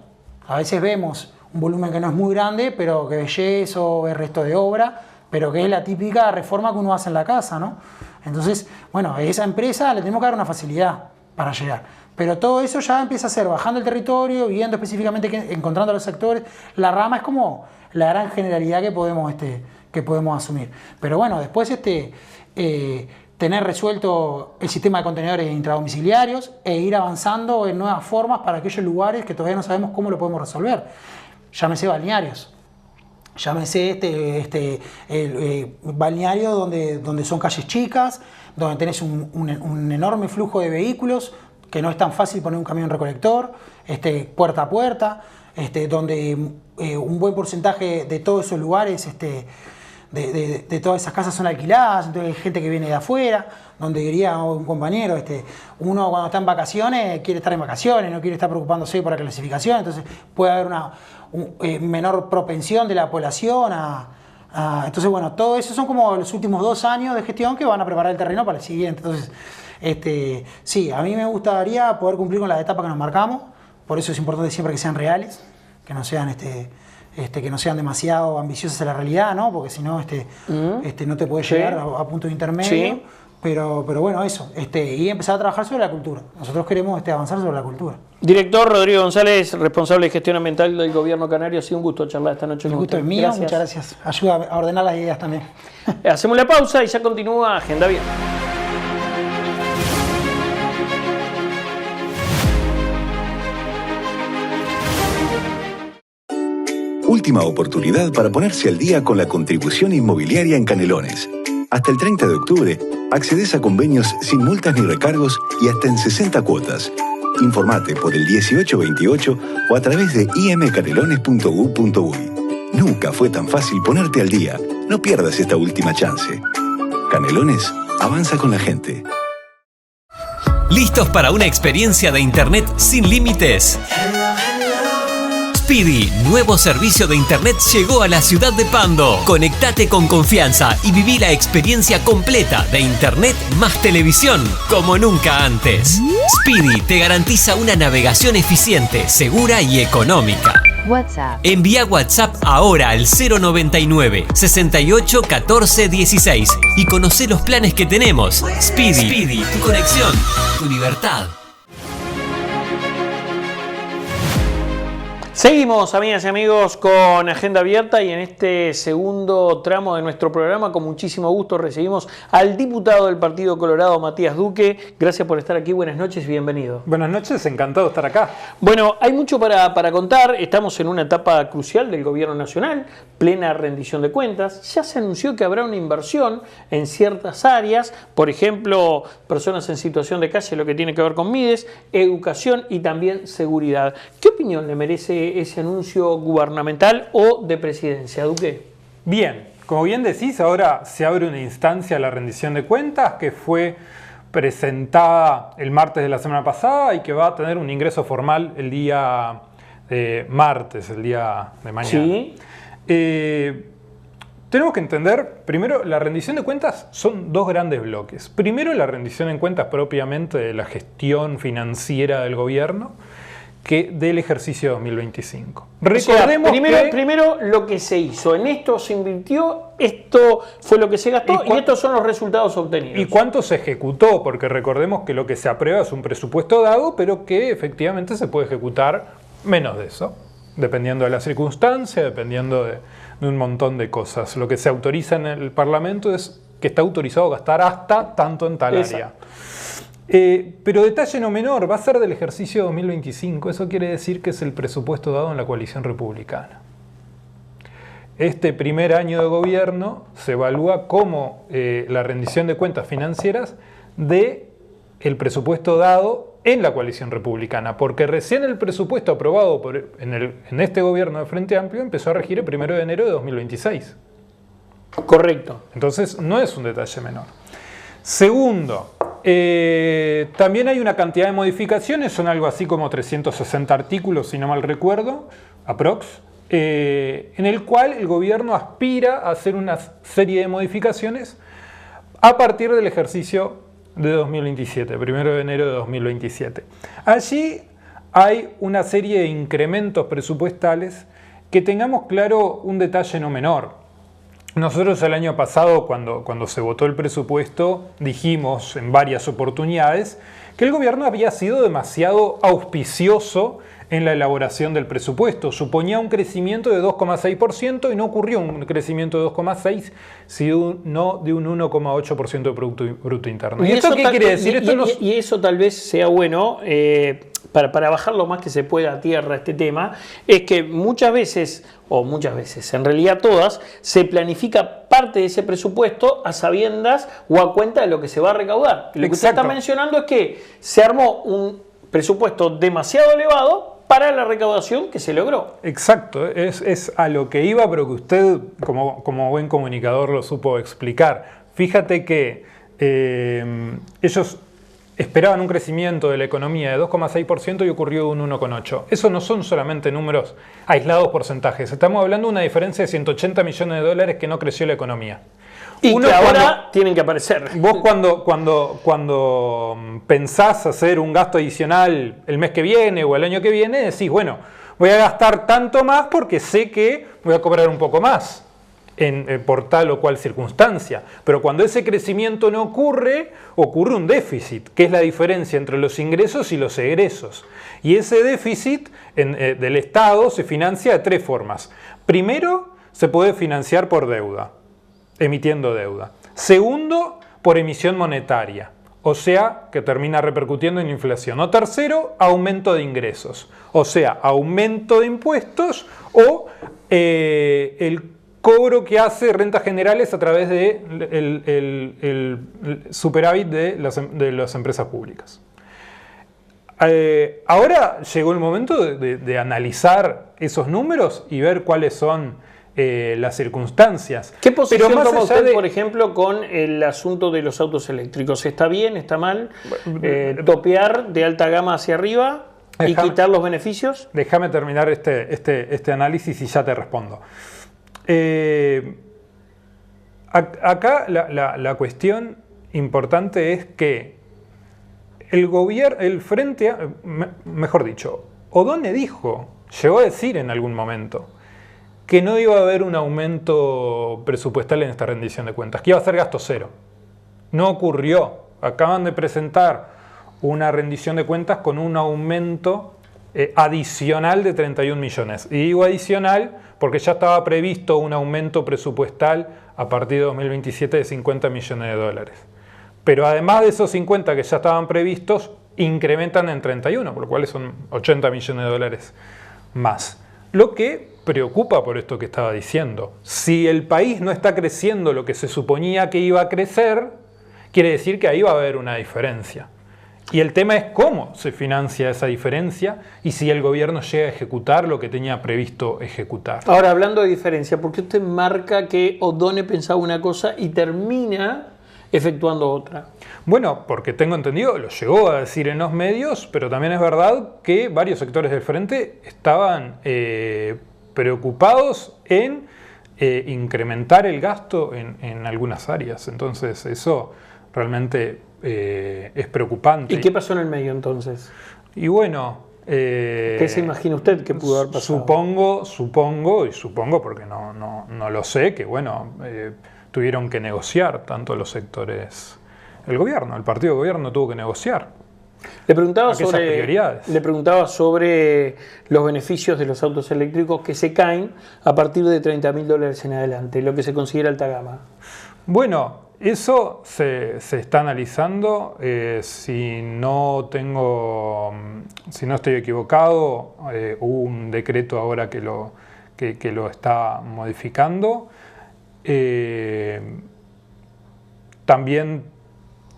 A veces vemos un volumen que no es muy grande, pero que ve yeso, ve resto de obra, pero que es la típica reforma que uno hace en la casa, ¿no? Entonces, bueno, a esa empresa le tenemos que dar una facilidad para llegar. Pero todo eso ya empieza a ser bajando el territorio, viendo específicamente, encontrando a los sectores. La rama es como la gran generalidad que podemos asumir. Pero bueno, después tener resuelto el sistema de contenedores intradomiciliarios e ir avanzando en nuevas formas para aquellos lugares que todavía no sabemos cómo lo podemos resolver. Llámese balnearios. Llámese balneario donde son calles chicas, donde tenés un enorme flujo de vehículos, que no es tan fácil poner un camión recolector, puerta a puerta, donde un buen porcentaje de todos esos lugares, de todas esas casas son alquiladas, entonces hay gente que viene de afuera, donde diría un compañero, uno cuando está en vacaciones quiere estar en vacaciones, no quiere estar preocupándose por la clasificación, entonces puede haber una menor propensión de la población entonces bueno, todo eso son como los últimos 2 años de gestión que van a preparar el terreno para el siguiente. Entonces, sí, a mí me gustaría poder cumplir con las etapas que nos marcamos, por eso es importante siempre que sean reales, que no sean que no sean demasiado ambiciosas en la realidad, ¿no? Porque si no, no te puedes llegar a punto de intermedio. Sí. Pero bueno, eso, y empezar a trabajar sobre la cultura. Nosotros queremos avanzar sobre la cultura. Director Rodrigo González, responsable de gestión ambiental del Gobierno Canario, ha sido un gusto charlar esta noche El con gusto usted. es mío, Gracias. muchas gracias. Ayuda a ordenar las ideas también. Hacemos la pausa y ya continúa Agenda Abierta. Última oportunidad para ponerse al día con la contribución inmobiliaria en Canelones. Hasta el 30 de octubre, accedes a convenios sin multas ni recargos y hasta en 60 cuotas. Informate por el 1828 o a través de imcanelones.gov.uy. Nunca fue tan fácil ponerte al día. No pierdas esta última chance. Canelones avanza con la gente. ¿Listos para una experiencia de Internet sin límites? Speedy, nuevo servicio de Internet, llegó a la ciudad de Pando. Conectate con confianza y viví la experiencia completa de Internet más televisión como nunca antes. Speedy te garantiza una navegación eficiente, segura y económica. WhatsApp. Envía WhatsApp ahora al 099 68 14 16 y conoce los planes que tenemos. Speedy, tu conexión, tu libertad. Seguimos, amigas y amigos, con Agenda Abierta y en este segundo tramo de nuestro programa, con muchísimo gusto, recibimos al diputado del Partido Colorado, Matías Duque. Gracias por estar aquí, buenas noches y bienvenido. Buenas noches, encantado de estar acá. Bueno, hay mucho para contar, estamos en una etapa crucial del gobierno nacional, plena rendición de cuentas. Ya se anunció que habrá una inversión en ciertas áreas, por ejemplo, personas en situación de calle, lo que tiene que ver con Mides, educación y también seguridad. ¿Qué opinión le merece ese anuncio gubernamental o de presidencia, Duque? Bien, como bien decís, ahora se abre una instancia a la rendición de cuentas que fue presentada el martes de la semana pasada y que va a tener un ingreso formal el día martes, el día de mañana. Sí. Tenemos que entender, primero, la rendición de cuentas son dos grandes bloques. Primero, la rendición de cuentas propiamente de la gestión financiera del gobierno, que del ejercicio 2025. Recordemos primero lo que se hizo, en esto se invirtió, esto fue lo que se gastó y estos son los resultados obtenidos. ¿Y cuánto se ejecutó? Porque recordemos que lo que se aprueba es un presupuesto dado, pero que efectivamente se puede ejecutar menos de eso, dependiendo de la circunstancia, dependiendo de un montón de cosas. Lo que se autoriza en el Parlamento es que está autorizado a gastar hasta tanto en tal área. Pero detalle no menor, va a ser del ejercicio 2025. Eso quiere decir que es el presupuesto dado en la coalición republicana. Este primer año de gobierno se evalúa como la rendición de cuentas financieras del presupuesto dado en la coalición republicana, porque recién el presupuesto aprobado en este gobierno de Frente Amplio empezó a regir el 1 de enero de 2026. Correcto. Entonces no es un detalle menor. Segundo, también hay una cantidad de modificaciones, son algo así como 360 artículos, si no mal recuerdo, aprox, en el cual el gobierno aspira a hacer una serie de modificaciones a partir del ejercicio de 2027, 1 de enero de 2027. Allí hay una serie de incrementos presupuestales que tengamos claro un detalle no menor. Nosotros el año pasado, cuando se votó el presupuesto, dijimos en varias oportunidades que el gobierno había sido demasiado auspicioso en la elaboración del presupuesto. Suponía un crecimiento de 2,6% y no ocurrió un crecimiento de 2,6%, sino de un 1,8% de Producto Bruto Interno. ¿Y esto qué quiere decir? Y eso tal vez sea bueno, para bajar lo más que se pueda a tierra este tema, es que muchas veces, en realidad todas, se planifica parte de ese presupuesto a sabiendas o a cuenta de lo que se va a recaudar. Lo que usted está mencionando es que se armó un presupuesto demasiado elevado para la recaudación que se logró. Exacto, es a lo que iba, pero que usted, como buen comunicador, lo supo explicar. Fíjate que ellos esperaban un crecimiento de la economía de 2,6% y ocurrió un 1,8%. Eso no son solamente números aislados, porcentajes. Estamos hablando de una diferencia de 180 millones de dólares que no creció la economía. Y que ahora tienen que aparecer. Vos cuando pensás hacer un gasto adicional el mes que viene o el año que viene, decís, bueno, voy a gastar tanto más porque sé que voy a cobrar un poco más por tal o cual circunstancia. Pero cuando ese crecimiento no ocurre un déficit, que es la diferencia entre los ingresos y los egresos. Y ese déficit del Estado se financia de tres formas. Primero, se puede financiar por deuda, emitiendo deuda. Segundo, por emisión monetaria, o sea, que termina repercutiendo en inflación. O tercero, aumento de ingresos, o sea, aumento de impuestos o el cobro que hace Rentas Generales a través del superávit de las empresas públicas. Ahora llegó el momento de analizar esos números y ver cuáles son las circunstancias. ¿Qué posición toma usted, por ejemplo, con el asunto de los autos eléctricos? ¿Está bien? ¿Está mal? ¿Topear de alta gama hacia arriba y quitar los beneficios? Déjame terminar este análisis y ya te respondo. Acá la cuestión importante es que el Frente, mejor dicho, O'Donnell llegó a decir en algún momento que no iba a haber un aumento presupuestal en esta rendición de cuentas, que iba a ser gasto cero. No ocurrió. Acaban de presentar una rendición de cuentas con un aumento adicional de 31 millones. Y digo adicional porque ya estaba previsto un aumento presupuestal a partir de 2027 de 50 millones de dólares. Pero además de esos 50 que ya estaban previstos, incrementan en 31, por lo cual son 80 millones de dólares más. Lo que preocupa por esto que estaba diciendo. Si el país no está creciendo lo que se suponía que iba a crecer, quiere decir que ahí va a haber una diferencia. Y el tema es cómo se financia esa diferencia y si el gobierno llega a ejecutar lo que tenía previsto ejecutar. Ahora, hablando de diferencia, ¿por qué usted marca que O'Donnell pensaba una cosa y termina efectuando otra? Bueno, porque tengo entendido, lo llegó a decir en los medios, pero también es verdad que varios sectores del frente estaban preocupados en incrementar el gasto en algunas áreas. Entonces eso realmente es preocupante. ¿Y qué pasó en el medio entonces? Y bueno... ¿Qué se imagina usted que pudo haber pasado? Supongo porque no lo sé, que bueno, tuvieron que negociar tanto los sectores, el gobierno, el partido de gobierno tuvo que negociar. Le preguntaba sobre los beneficios de los autos eléctricos que se caen a partir de $30.000 en adelante, lo que se considera alta gama. Bueno, eso se está analizando. Si no estoy equivocado, hubo un decreto ahora que lo está modificando. También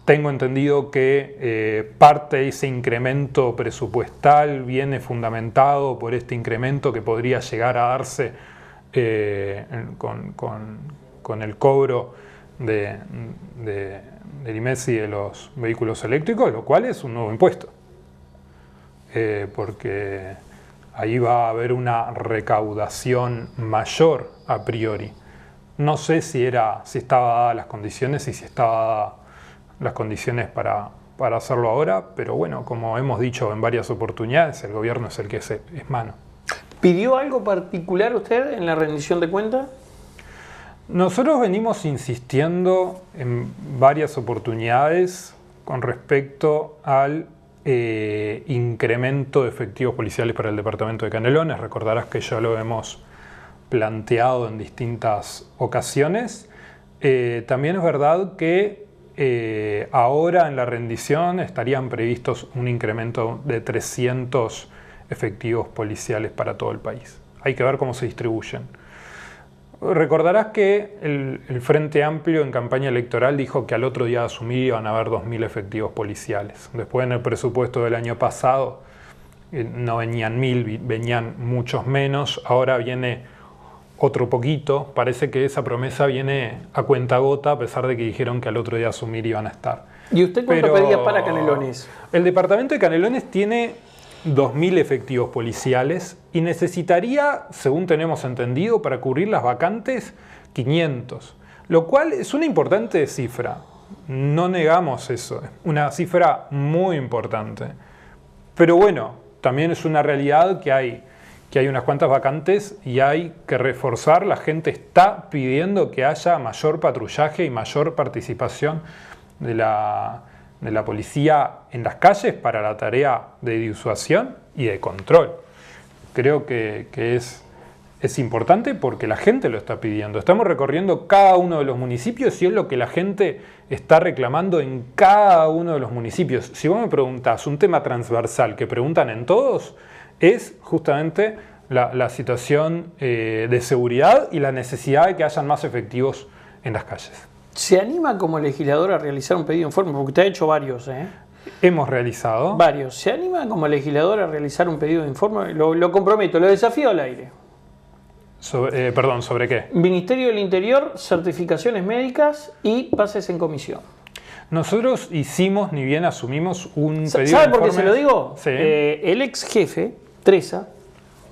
tengo entendido que parte de ese incremento presupuestal viene fundamentado por este incremento que podría llegar a darse con el cobro del IMESI de los vehículos eléctricos, lo cual es un nuevo impuesto. Porque ahí va a haber una recaudación mayor a priori. No sé si estaba dadas las condiciones y si estaban dadas las condiciones para hacerlo ahora, pero bueno, como hemos dicho en varias oportunidades, el gobierno es el que es mano. ¿Pidió algo particular usted en la rendición de cuentas? Nosotros venimos insistiendo en varias oportunidades con respecto al incremento de efectivos policiales para el departamento de Canelones. Recordarás que ya lo hemos planteado en distintas ocasiones. También es verdad que ahora en la rendición estarían previstos un incremento de 300 efectivos policiales para todo el país. Hay que ver cómo se distribuyen. Recordarás que el Frente Amplio en campaña electoral dijo que al otro día de asumir iban a haber 2.000 efectivos policiales. Después en el presupuesto del año pasado no venían 1.000, venían muchos menos. Ahora viene otro poquito. Parece que esa promesa viene a cuentagota a pesar de que dijeron que al otro día de asumir iban a estar. ¿Y usted cuánto pedía para Canelones? El departamento de Canelones tiene 2.000 efectivos policiales y necesitaría, según tenemos entendido, para cubrir las vacantes, 500. Lo cual es una importante cifra. No negamos eso. Es una cifra muy importante. Pero bueno, también es una realidad que hay unas cuantas vacantes y hay que reforzar. La gente está pidiendo que haya mayor patrullaje y mayor participación de la policía en las calles para la tarea de disuasión y de control. Creo que es importante porque la gente lo está pidiendo. Estamos recorriendo cada uno de los municipios y es lo que la gente está reclamando en cada uno de los municipios. Si vos me preguntás un tema transversal que preguntan en todos, es justamente la situación de seguridad y la necesidad de que hayan más efectivos en las calles. ¿Se anima como legislador a realizar un pedido de informe? Porque usted ha hecho varios, Hemos realizado. Varios. ¿Se anima como legislador a realizar un pedido de informe? Lo comprometo, lo desafío al aire. ¿Sobre qué? Ministerio del Interior, certificaciones médicas y pases en comisión. Nosotros hicimos, ni bien asumimos un pedido de informe. ¿Sabe por qué se lo digo? Sí. El ex jefe, Tresa,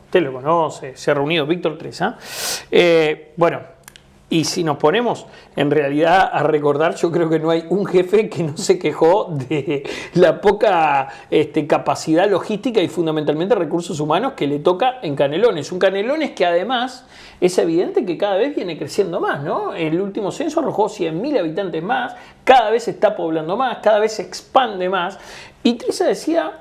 usted lo conoce, se ha reunido, Víctor Tresa. Y si nos ponemos en realidad a recordar, yo creo que no hay un jefe que no se quejó de la poca capacidad logística y fundamentalmente recursos humanos que le toca en Canelones. Un Canelones que además es evidente que cada vez viene creciendo más, ¿no? El último censo arrojó 100.000 habitantes más, cada vez se está poblando más, cada vez se expande más. Y Tresa decía,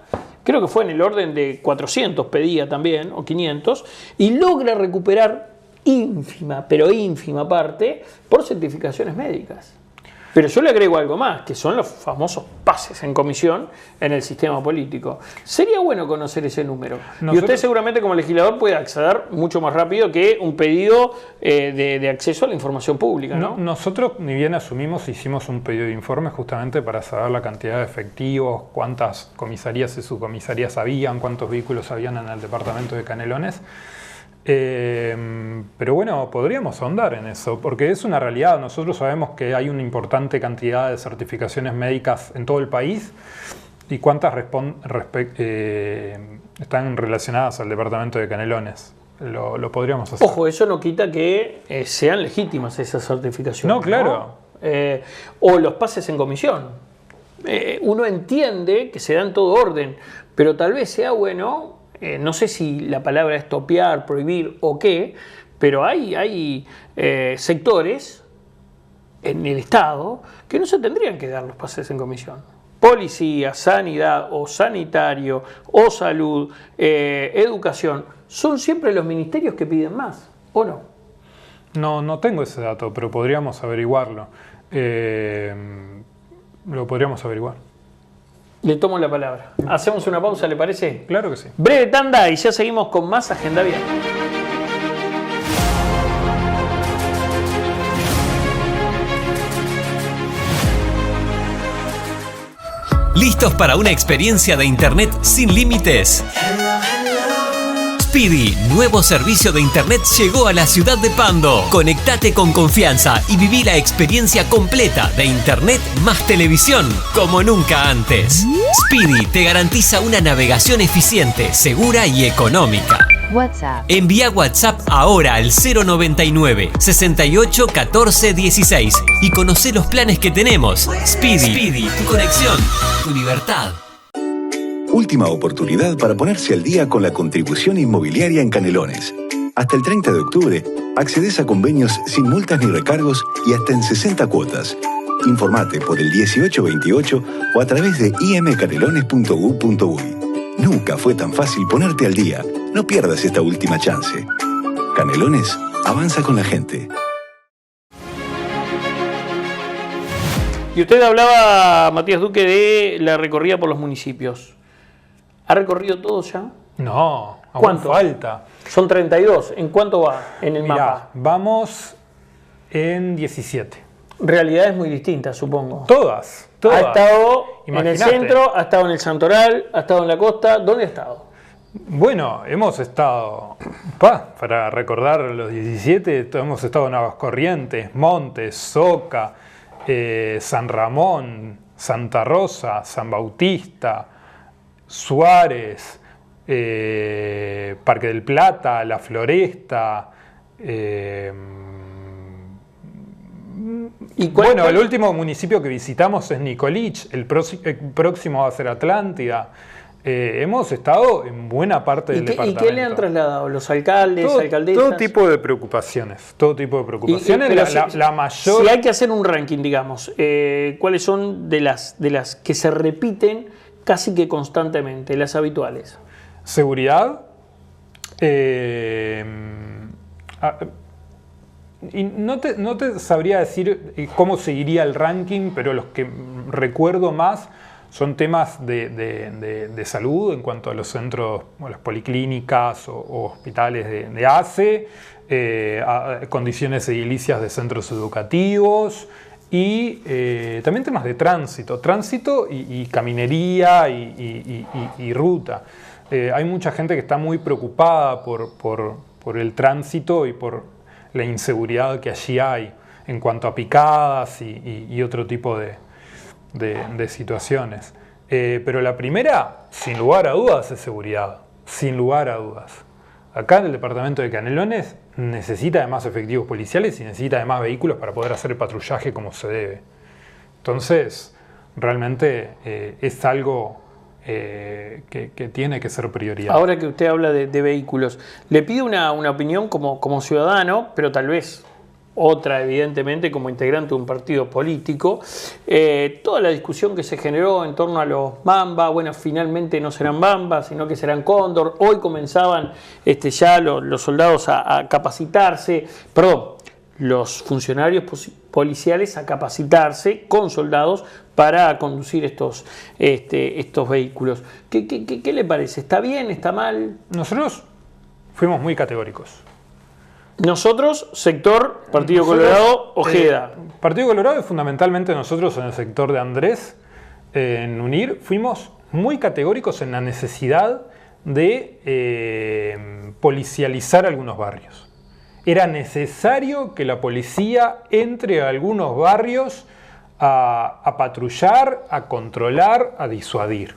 creo que fue en el orden de 400 pedía también, o 500, y logra recuperar ínfima, pero ínfima parte por certificaciones médicas. Pero yo le agrego algo más, que son los famosos pases en comisión en el sistema político. Sería bueno conocer ese número. Y usted seguramente como legislador puede acceder mucho más rápido que un pedido de acceso a la información pública, ¿no? Nosotros, ni bien asumimos, hicimos un pedido de informe justamente para saber la cantidad de efectivos, cuántas comisarías y subcomisarías habían, cuántos vehículos habían en el departamento de Canelones. Pero bueno, podríamos ahondar en eso, porque es una realidad. Nosotros sabemos que hay una importante cantidad de certificaciones médicas en todo el país y cuántas están relacionadas al departamento de Canelones. lo podríamos hacer. Ojo, eso no quita que sean legítimas esas certificaciones. No, claro. O los pases en comisión. Uno entiende que se da en todo orden, pero tal vez sea bueno, no sé si la palabra es topear, prohibir o qué, pero hay sectores en el Estado que no se tendrían que dar los pases en comisión. Policía, sanidad o sanitario o salud, educación, son siempre los ministerios que piden más, ¿o no? No tengo ese dato, pero podríamos averiguarlo. Lo podríamos averiguar. Le tomo la palabra. Hacemos una pausa, ¿le parece? Claro que sí. Breve tanda y ya seguimos con más Agenda Vial. ¿Listos para una experiencia de Internet sin límites? Speedy, nuevo servicio de Internet, llegó a la ciudad de Pando. Conectate con confianza y viví la experiencia completa de Internet más televisión como nunca antes. Speedy te garantiza una navegación eficiente, segura y económica. WhatsApp. Envía WhatsApp ahora al 099 68 14 16 y conoce los planes que tenemos. Speedy, tu conexión, tu libertad. Última oportunidad para ponerse al día con la contribución inmobiliaria en Canelones. Hasta el 30 de octubre, accedes a convenios sin multas ni recargos y hasta en 60 cuotas. Informate por el 1828 o a través de imcanelones.gov.uy. Nunca fue tan fácil ponerte al día. No pierdas esta última chance. Canelones, avanza con la gente. Y usted hablaba, Matías Duque, de la recorrida por los municipios. ¿Ha recorrido todo ya? No, aún ¿Cuánto? falta. Son 32. ¿En cuánto va en el mapa? Vamos en 17. Realidades muy distintas, supongo. Todas. Ha estado en el Imaginate. centro, ha estado en el Santoral, ha estado en la costa. ¿Dónde ha estado? Bueno, hemos estado, para recordar los 17, hemos estado en Aguascorrientes, Montes, Soca, San Ramón, Santa Rosa, San Bautista, Suárez, Parque del Plata, La Floresta. ¿Y cuál- Bueno, cuál- el último municipio que visitamos es Nicolich, el próximo va a ser Atlántida. Hemos estado en buena parte del ¿Y departamento. qué le han trasladado? ¿Los alcaldes, alcaldesas? Todo tipo de preocupaciones. Todo tipo de preocupaciones. Pero La mayor. Si hay que hacer un ranking, digamos, ¿cuáles son de las que se repiten casi que constantemente, las habituales? Seguridad. Y no te sabría decir cómo seguiría el ranking, pero los que recuerdo más son temas de salud en cuanto a los centros, o las policlínicas o hospitales de ACE, a condiciones edilicias de centros educativos y también temas de tránsito y caminería y ruta. Hay mucha gente que está muy preocupada por el tránsito y por la inseguridad que allí hay en cuanto a picadas y otro tipo de situaciones. Pero la primera, sin lugar a dudas, es seguridad. Sin lugar a dudas. Acá en el departamento de Canelones necesita de más efectivos policiales y necesita de más vehículos para poder hacer el patrullaje como se debe. Entonces, realmente es algo que tiene que ser prioridad. Ahora que usted habla de vehículos, le pido una opinión como ciudadano, pero tal vez otra, evidentemente, como integrante de un partido político. Toda la discusión que se generó en torno a los Mamba, bueno, finalmente no serán Mamba, sino que serán Cóndor. Hoy comenzaban ya los soldados a capacitarse, los funcionarios policiales a capacitarse con soldados para conducir estos vehículos. ¿Qué le parece? ¿Está bien? ¿Está mal? Nosotros fuimos muy categóricos. Nosotros, sector Partido Colorado, Ojeda. Partido Colorado y fundamentalmente nosotros en el sector de Andrés, en UNIR, fuimos muy categóricos en la necesidad de policializar algunos barrios. Era necesario que la policía entre a algunos barrios a patrullar, a controlar, a disuadir.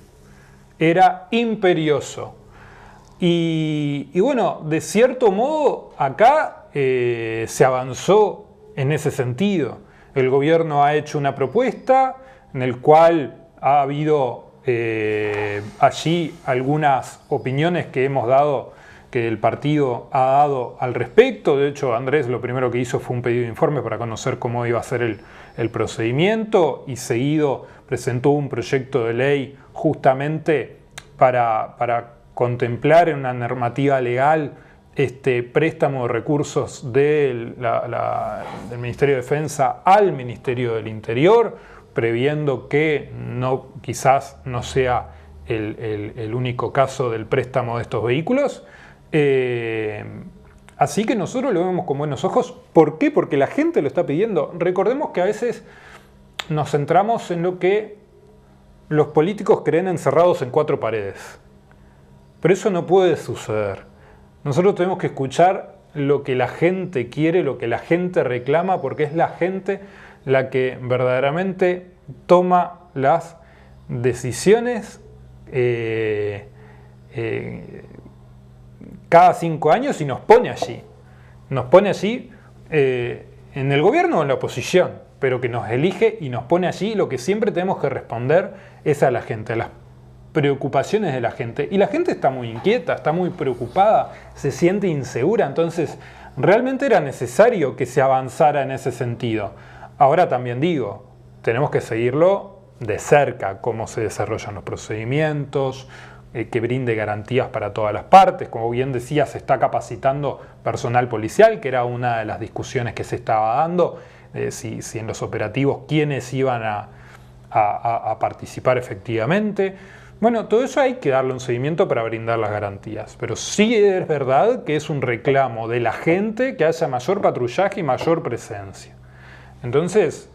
Era imperioso. Y bueno, de cierto modo acá se avanzó en ese sentido. El gobierno ha hecho una propuesta en el cual ha habido allí algunas opiniones que hemos dado, que el partido ha dado al respecto. De hecho, Andrés lo primero que hizo fue un pedido de informe para conocer cómo iba a ser el procedimiento, y seguido presentó un proyecto de ley justamente para contemplar en una normativa legal este préstamo de recursos del Ministerio de Defensa al Ministerio del Interior, previendo que quizás no sea el único caso del préstamo de estos vehículos. Así que nosotros lo vemos con buenos ojos. ¿Por qué? Porque la gente lo está pidiendo. Recordemos que a veces nos centramos en lo que los políticos creen encerrados en 4 paredes. Pero eso no puede suceder. Nosotros tenemos que escuchar lo que la gente quiere, lo que la gente reclama, porque es la gente la que verdaderamente toma las decisiones cada 5 años y nos pone allí. Nos pone allí en el gobierno o en la oposición, pero que nos elige y nos pone allí. Lo que siempre tenemos que responder es a la gente, a las preocupaciones de la gente. Y la gente está muy inquieta, está muy preocupada, se siente insegura. Entonces, realmente era necesario que se avanzara en ese sentido. Ahora también digo, tenemos que seguirlo de cerca, cómo se desarrollan los procedimientos, que brinde garantías para todas las partes. Como bien decía, se está capacitando personal policial, que era una de las discusiones que se estaba dando, si en los operativos quiénes iban a participar efectivamente. Bueno, todo eso hay que darle un seguimiento para brindar las garantías, pero sí es verdad que es un reclamo de la gente que haya mayor patrullaje y mayor presencia. Entonces,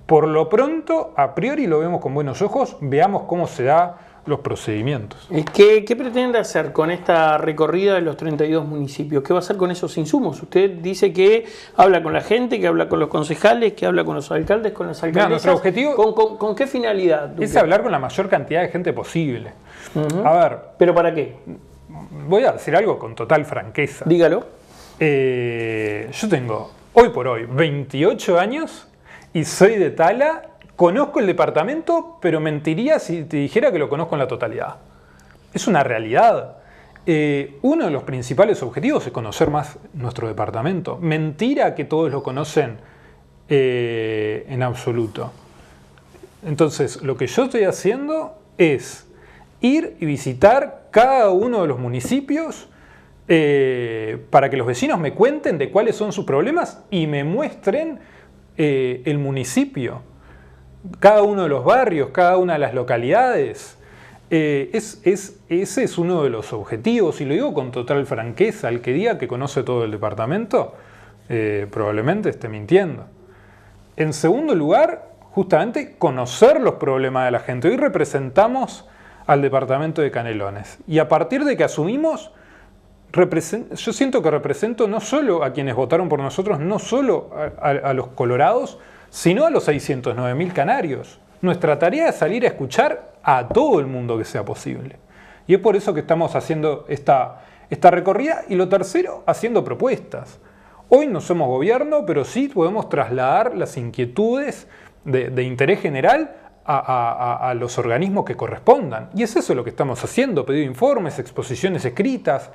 por lo pronto, a priori lo vemos con buenos ojos, veamos cómo se da los procedimientos. ¿Qué pretende hacer con esta recorrida de los 32 municipios? ¿Qué va a hacer con esos insumos? Usted dice que habla con la gente, que habla con los concejales, que habla con los alcaldes, con las alcaldesas. Nuestro objetivo ¿Con qué finalidad? Es hablar con la mayor cantidad de gente posible. A ver, ¿pero para qué? Voy a decir algo con total franqueza. Dígalo. Yo tengo, hoy por hoy, 28 años y soy de Tala. Conozco el departamento, pero mentiría si te dijera que lo conozco en la totalidad. Es una realidad. Uno de los principales objetivos es conocer más nuestro departamento. Mentira que todos lo conocen en absoluto. Entonces, lo que yo estoy haciendo es ir y visitar cada uno de los municipios para que los vecinos me cuenten de cuáles son sus problemas y me muestren el municipio. Cada uno de los barrios, cada una de las localidades. Ese es uno de los objetivos, y lo digo con total franqueza. El que diga que conoce todo el departamento probablemente esté mintiendo. En segundo lugar, justamente conocer los problemas de la gente. Hoy representamos al departamento de Canelones, y a partir de que asumimos, yo siento que represento no solo a quienes votaron por nosotros, no solo a los colorados, sino a los 609.000 canarios. Nuestra tarea es salir a escuchar a todo el mundo que sea posible. Y es por eso que estamos haciendo esta recorrida. Y lo tercero, haciendo propuestas. Hoy no somos gobierno, pero sí podemos trasladar las inquietudes de interés general a los organismos que correspondan. Y es eso lo que estamos haciendo: pedido informes, exposiciones escritas,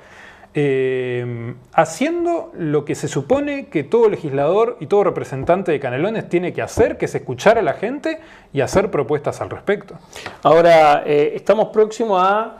haciendo lo que se supone que todo legislador y todo representante de Canelones tiene que hacer, que es escuchar a la gente y hacer propuestas al respecto. Ahora, estamos próximos a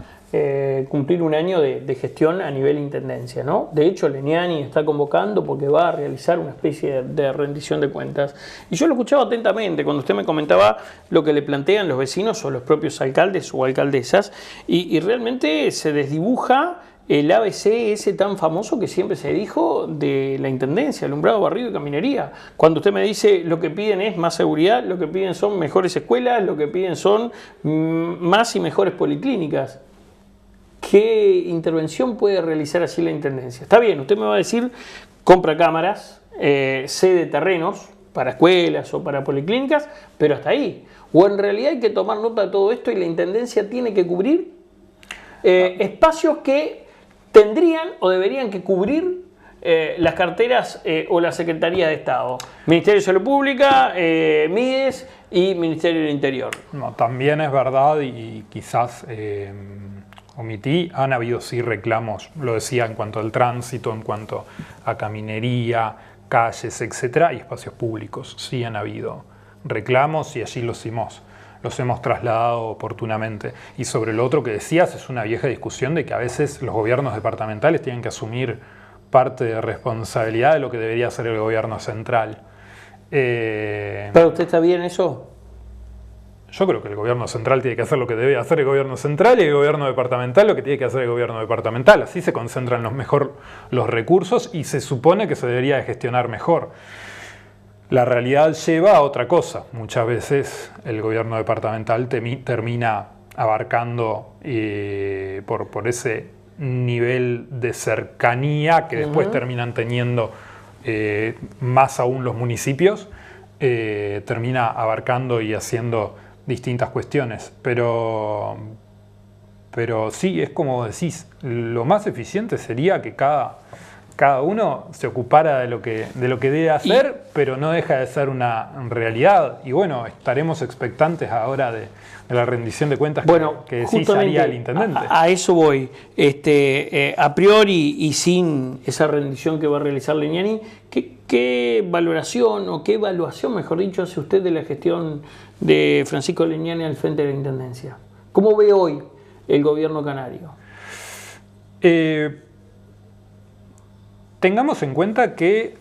cumplir un año de gestión a nivel intendencia, ¿no? De hecho, Leniani está convocando porque va a realizar una especie de rendición de cuentas. Y yo lo escuchaba atentamente cuando usted me comentaba lo que le plantean los vecinos o los propios alcaldes o alcaldesas, y realmente se desdibuja el ABC ese tan famoso que siempre se dijo de la intendencia, alumbrado, barrido y caminería. Cuando usted me dice lo que piden es más seguridad, lo que piden son mejores escuelas, lo que piden son más y mejores policlínicas. ¿Qué intervención puede realizar así la intendencia? Está bien, usted me va a decir, compra cámaras, cede terrenos para escuelas o para policlínicas, pero hasta ahí. O en realidad hay que tomar nota de todo esto y la intendencia tiene que cubrir espacios que tendrían o deberían que cubrir las carteras o la Secretaría de Estado? Ministerio de Salud Pública, MIDES y Ministerio del Interior. No, también es verdad y quizás omití, han habido sí reclamos, lo decía, en cuanto al tránsito, en cuanto a caminería, calles, etcétera, y espacios públicos. Sí han habido reclamos y allí los hemos trasladado oportunamente. Y sobre lo otro que decías, es una vieja discusión de que a veces los gobiernos departamentales tienen que asumir parte de responsabilidad de lo que debería hacer el gobierno central. ¿Para usted está bien eso? Yo creo que el gobierno central tiene que hacer lo que debe hacer el gobierno central y el gobierno departamental lo que tiene que hacer el gobierno departamental. Así se concentran los recursos y se supone que se debería de gestionar mejor. La realidad lleva a otra cosa. Muchas veces el gobierno departamental termina abarcando por ese nivel de cercanía que después terminan teniendo más aún los municipios, termina abarcando y haciendo distintas cuestiones. Pero sí, es como decís, lo más eficiente sería que cada uno se ocupara de lo que debe hacer, pero no deja de ser una realidad. Y bueno, estaremos expectantes ahora de la rendición de cuentas que decís haría el intendente. A eso voy. A priori y sin esa rendición que va a realizar Legnani, ¿qué valoración o qué evaluación, mejor dicho, hace usted de la gestión de Francisco Legnani al frente de la Intendencia? ¿Cómo ve hoy el gobierno canario? Tengamos en cuenta que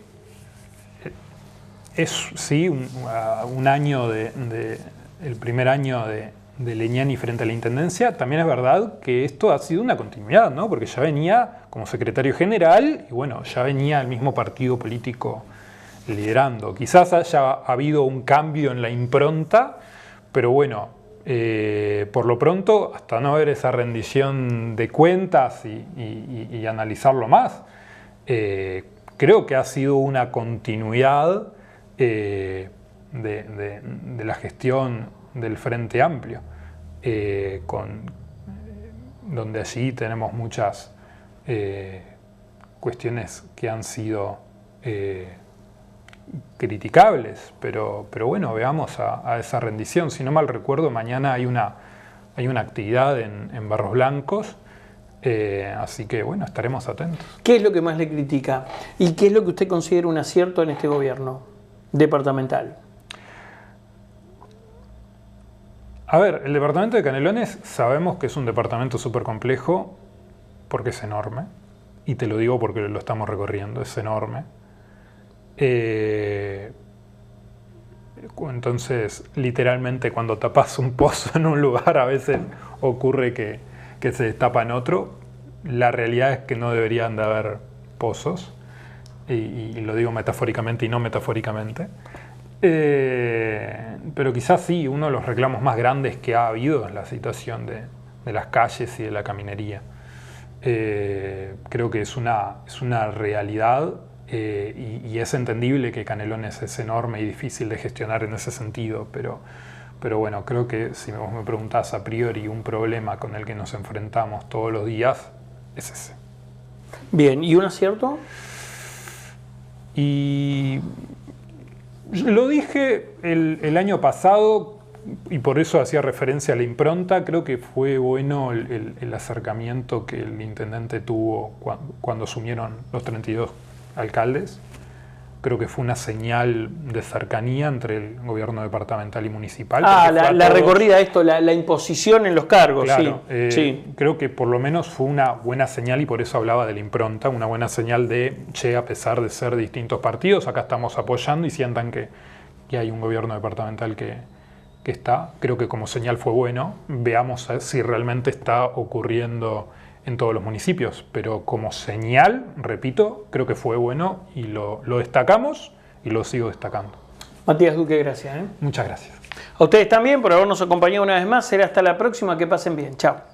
es sí un año el primer año de Legnani frente a la Intendencia. También es verdad que esto ha sido una continuidad, ¿no? Porque ya venía como secretario general y bueno, ya venía el mismo partido político liderando. Quizás haya habido un cambio en la impronta, pero bueno, por lo pronto, hasta no ver esa rendición de cuentas y analizarlo más, creo que ha sido una continuidad de la gestión del Frente Amplio, donde allí tenemos muchas cuestiones que han sido criticables, pero bueno, veamos a esa rendición. Si no mal recuerdo, mañana hay una actividad en Barros Blancos, así que bueno, estaremos atentos. ¿Qué es lo que más le critica? ¿Y qué es lo que usted considera un acierto en este gobierno departamental? A ver, el departamento de Canelones sabemos que es un departamento súper complejo porque es enorme, y te lo digo porque lo estamos recorriendo, es enorme. Entonces, literalmente cuando tapas un pozo en un lugar, a veces ocurre que se destapa en otro. La realidad es que no deberían de haber pozos, y lo digo metafóricamente y no metafóricamente. Pero quizás sí, uno de los reclamos más grandes que ha habido es la situación de las calles y de la caminería. Creo que es una realidad, y es entendible que Canelones es enorme y difícil de gestionar en ese sentido, pero bueno, creo que si vos me preguntás a priori un problema con el que nos enfrentamos todos los días, es ese. Bien, ¿y un acierto? Y lo dije el año pasado, y por eso hacía referencia a la impronta. Creo que fue bueno el acercamiento que el intendente tuvo cuando asumieron los 32 alcaldes. Creo que fue una señal de cercanía entre el gobierno departamental y municipal. La recorrida, la imposición en los cargos. Claro, sí. Creo que por lo menos fue una buena señal, y por eso hablaba de la impronta, una buena señal de, a pesar de ser distintos partidos, acá estamos apoyando y sientan que hay un gobierno departamental que está. Creo que como señal fue bueno. Veamos si realmente está ocurriendo en todos los municipios, pero como señal, repito, creo que fue bueno y lo destacamos y lo sigo destacando. Matías Duque, gracias. Muchas gracias. A ustedes también por habernos acompañado una vez más. Será hasta la próxima. Que pasen bien. Chao.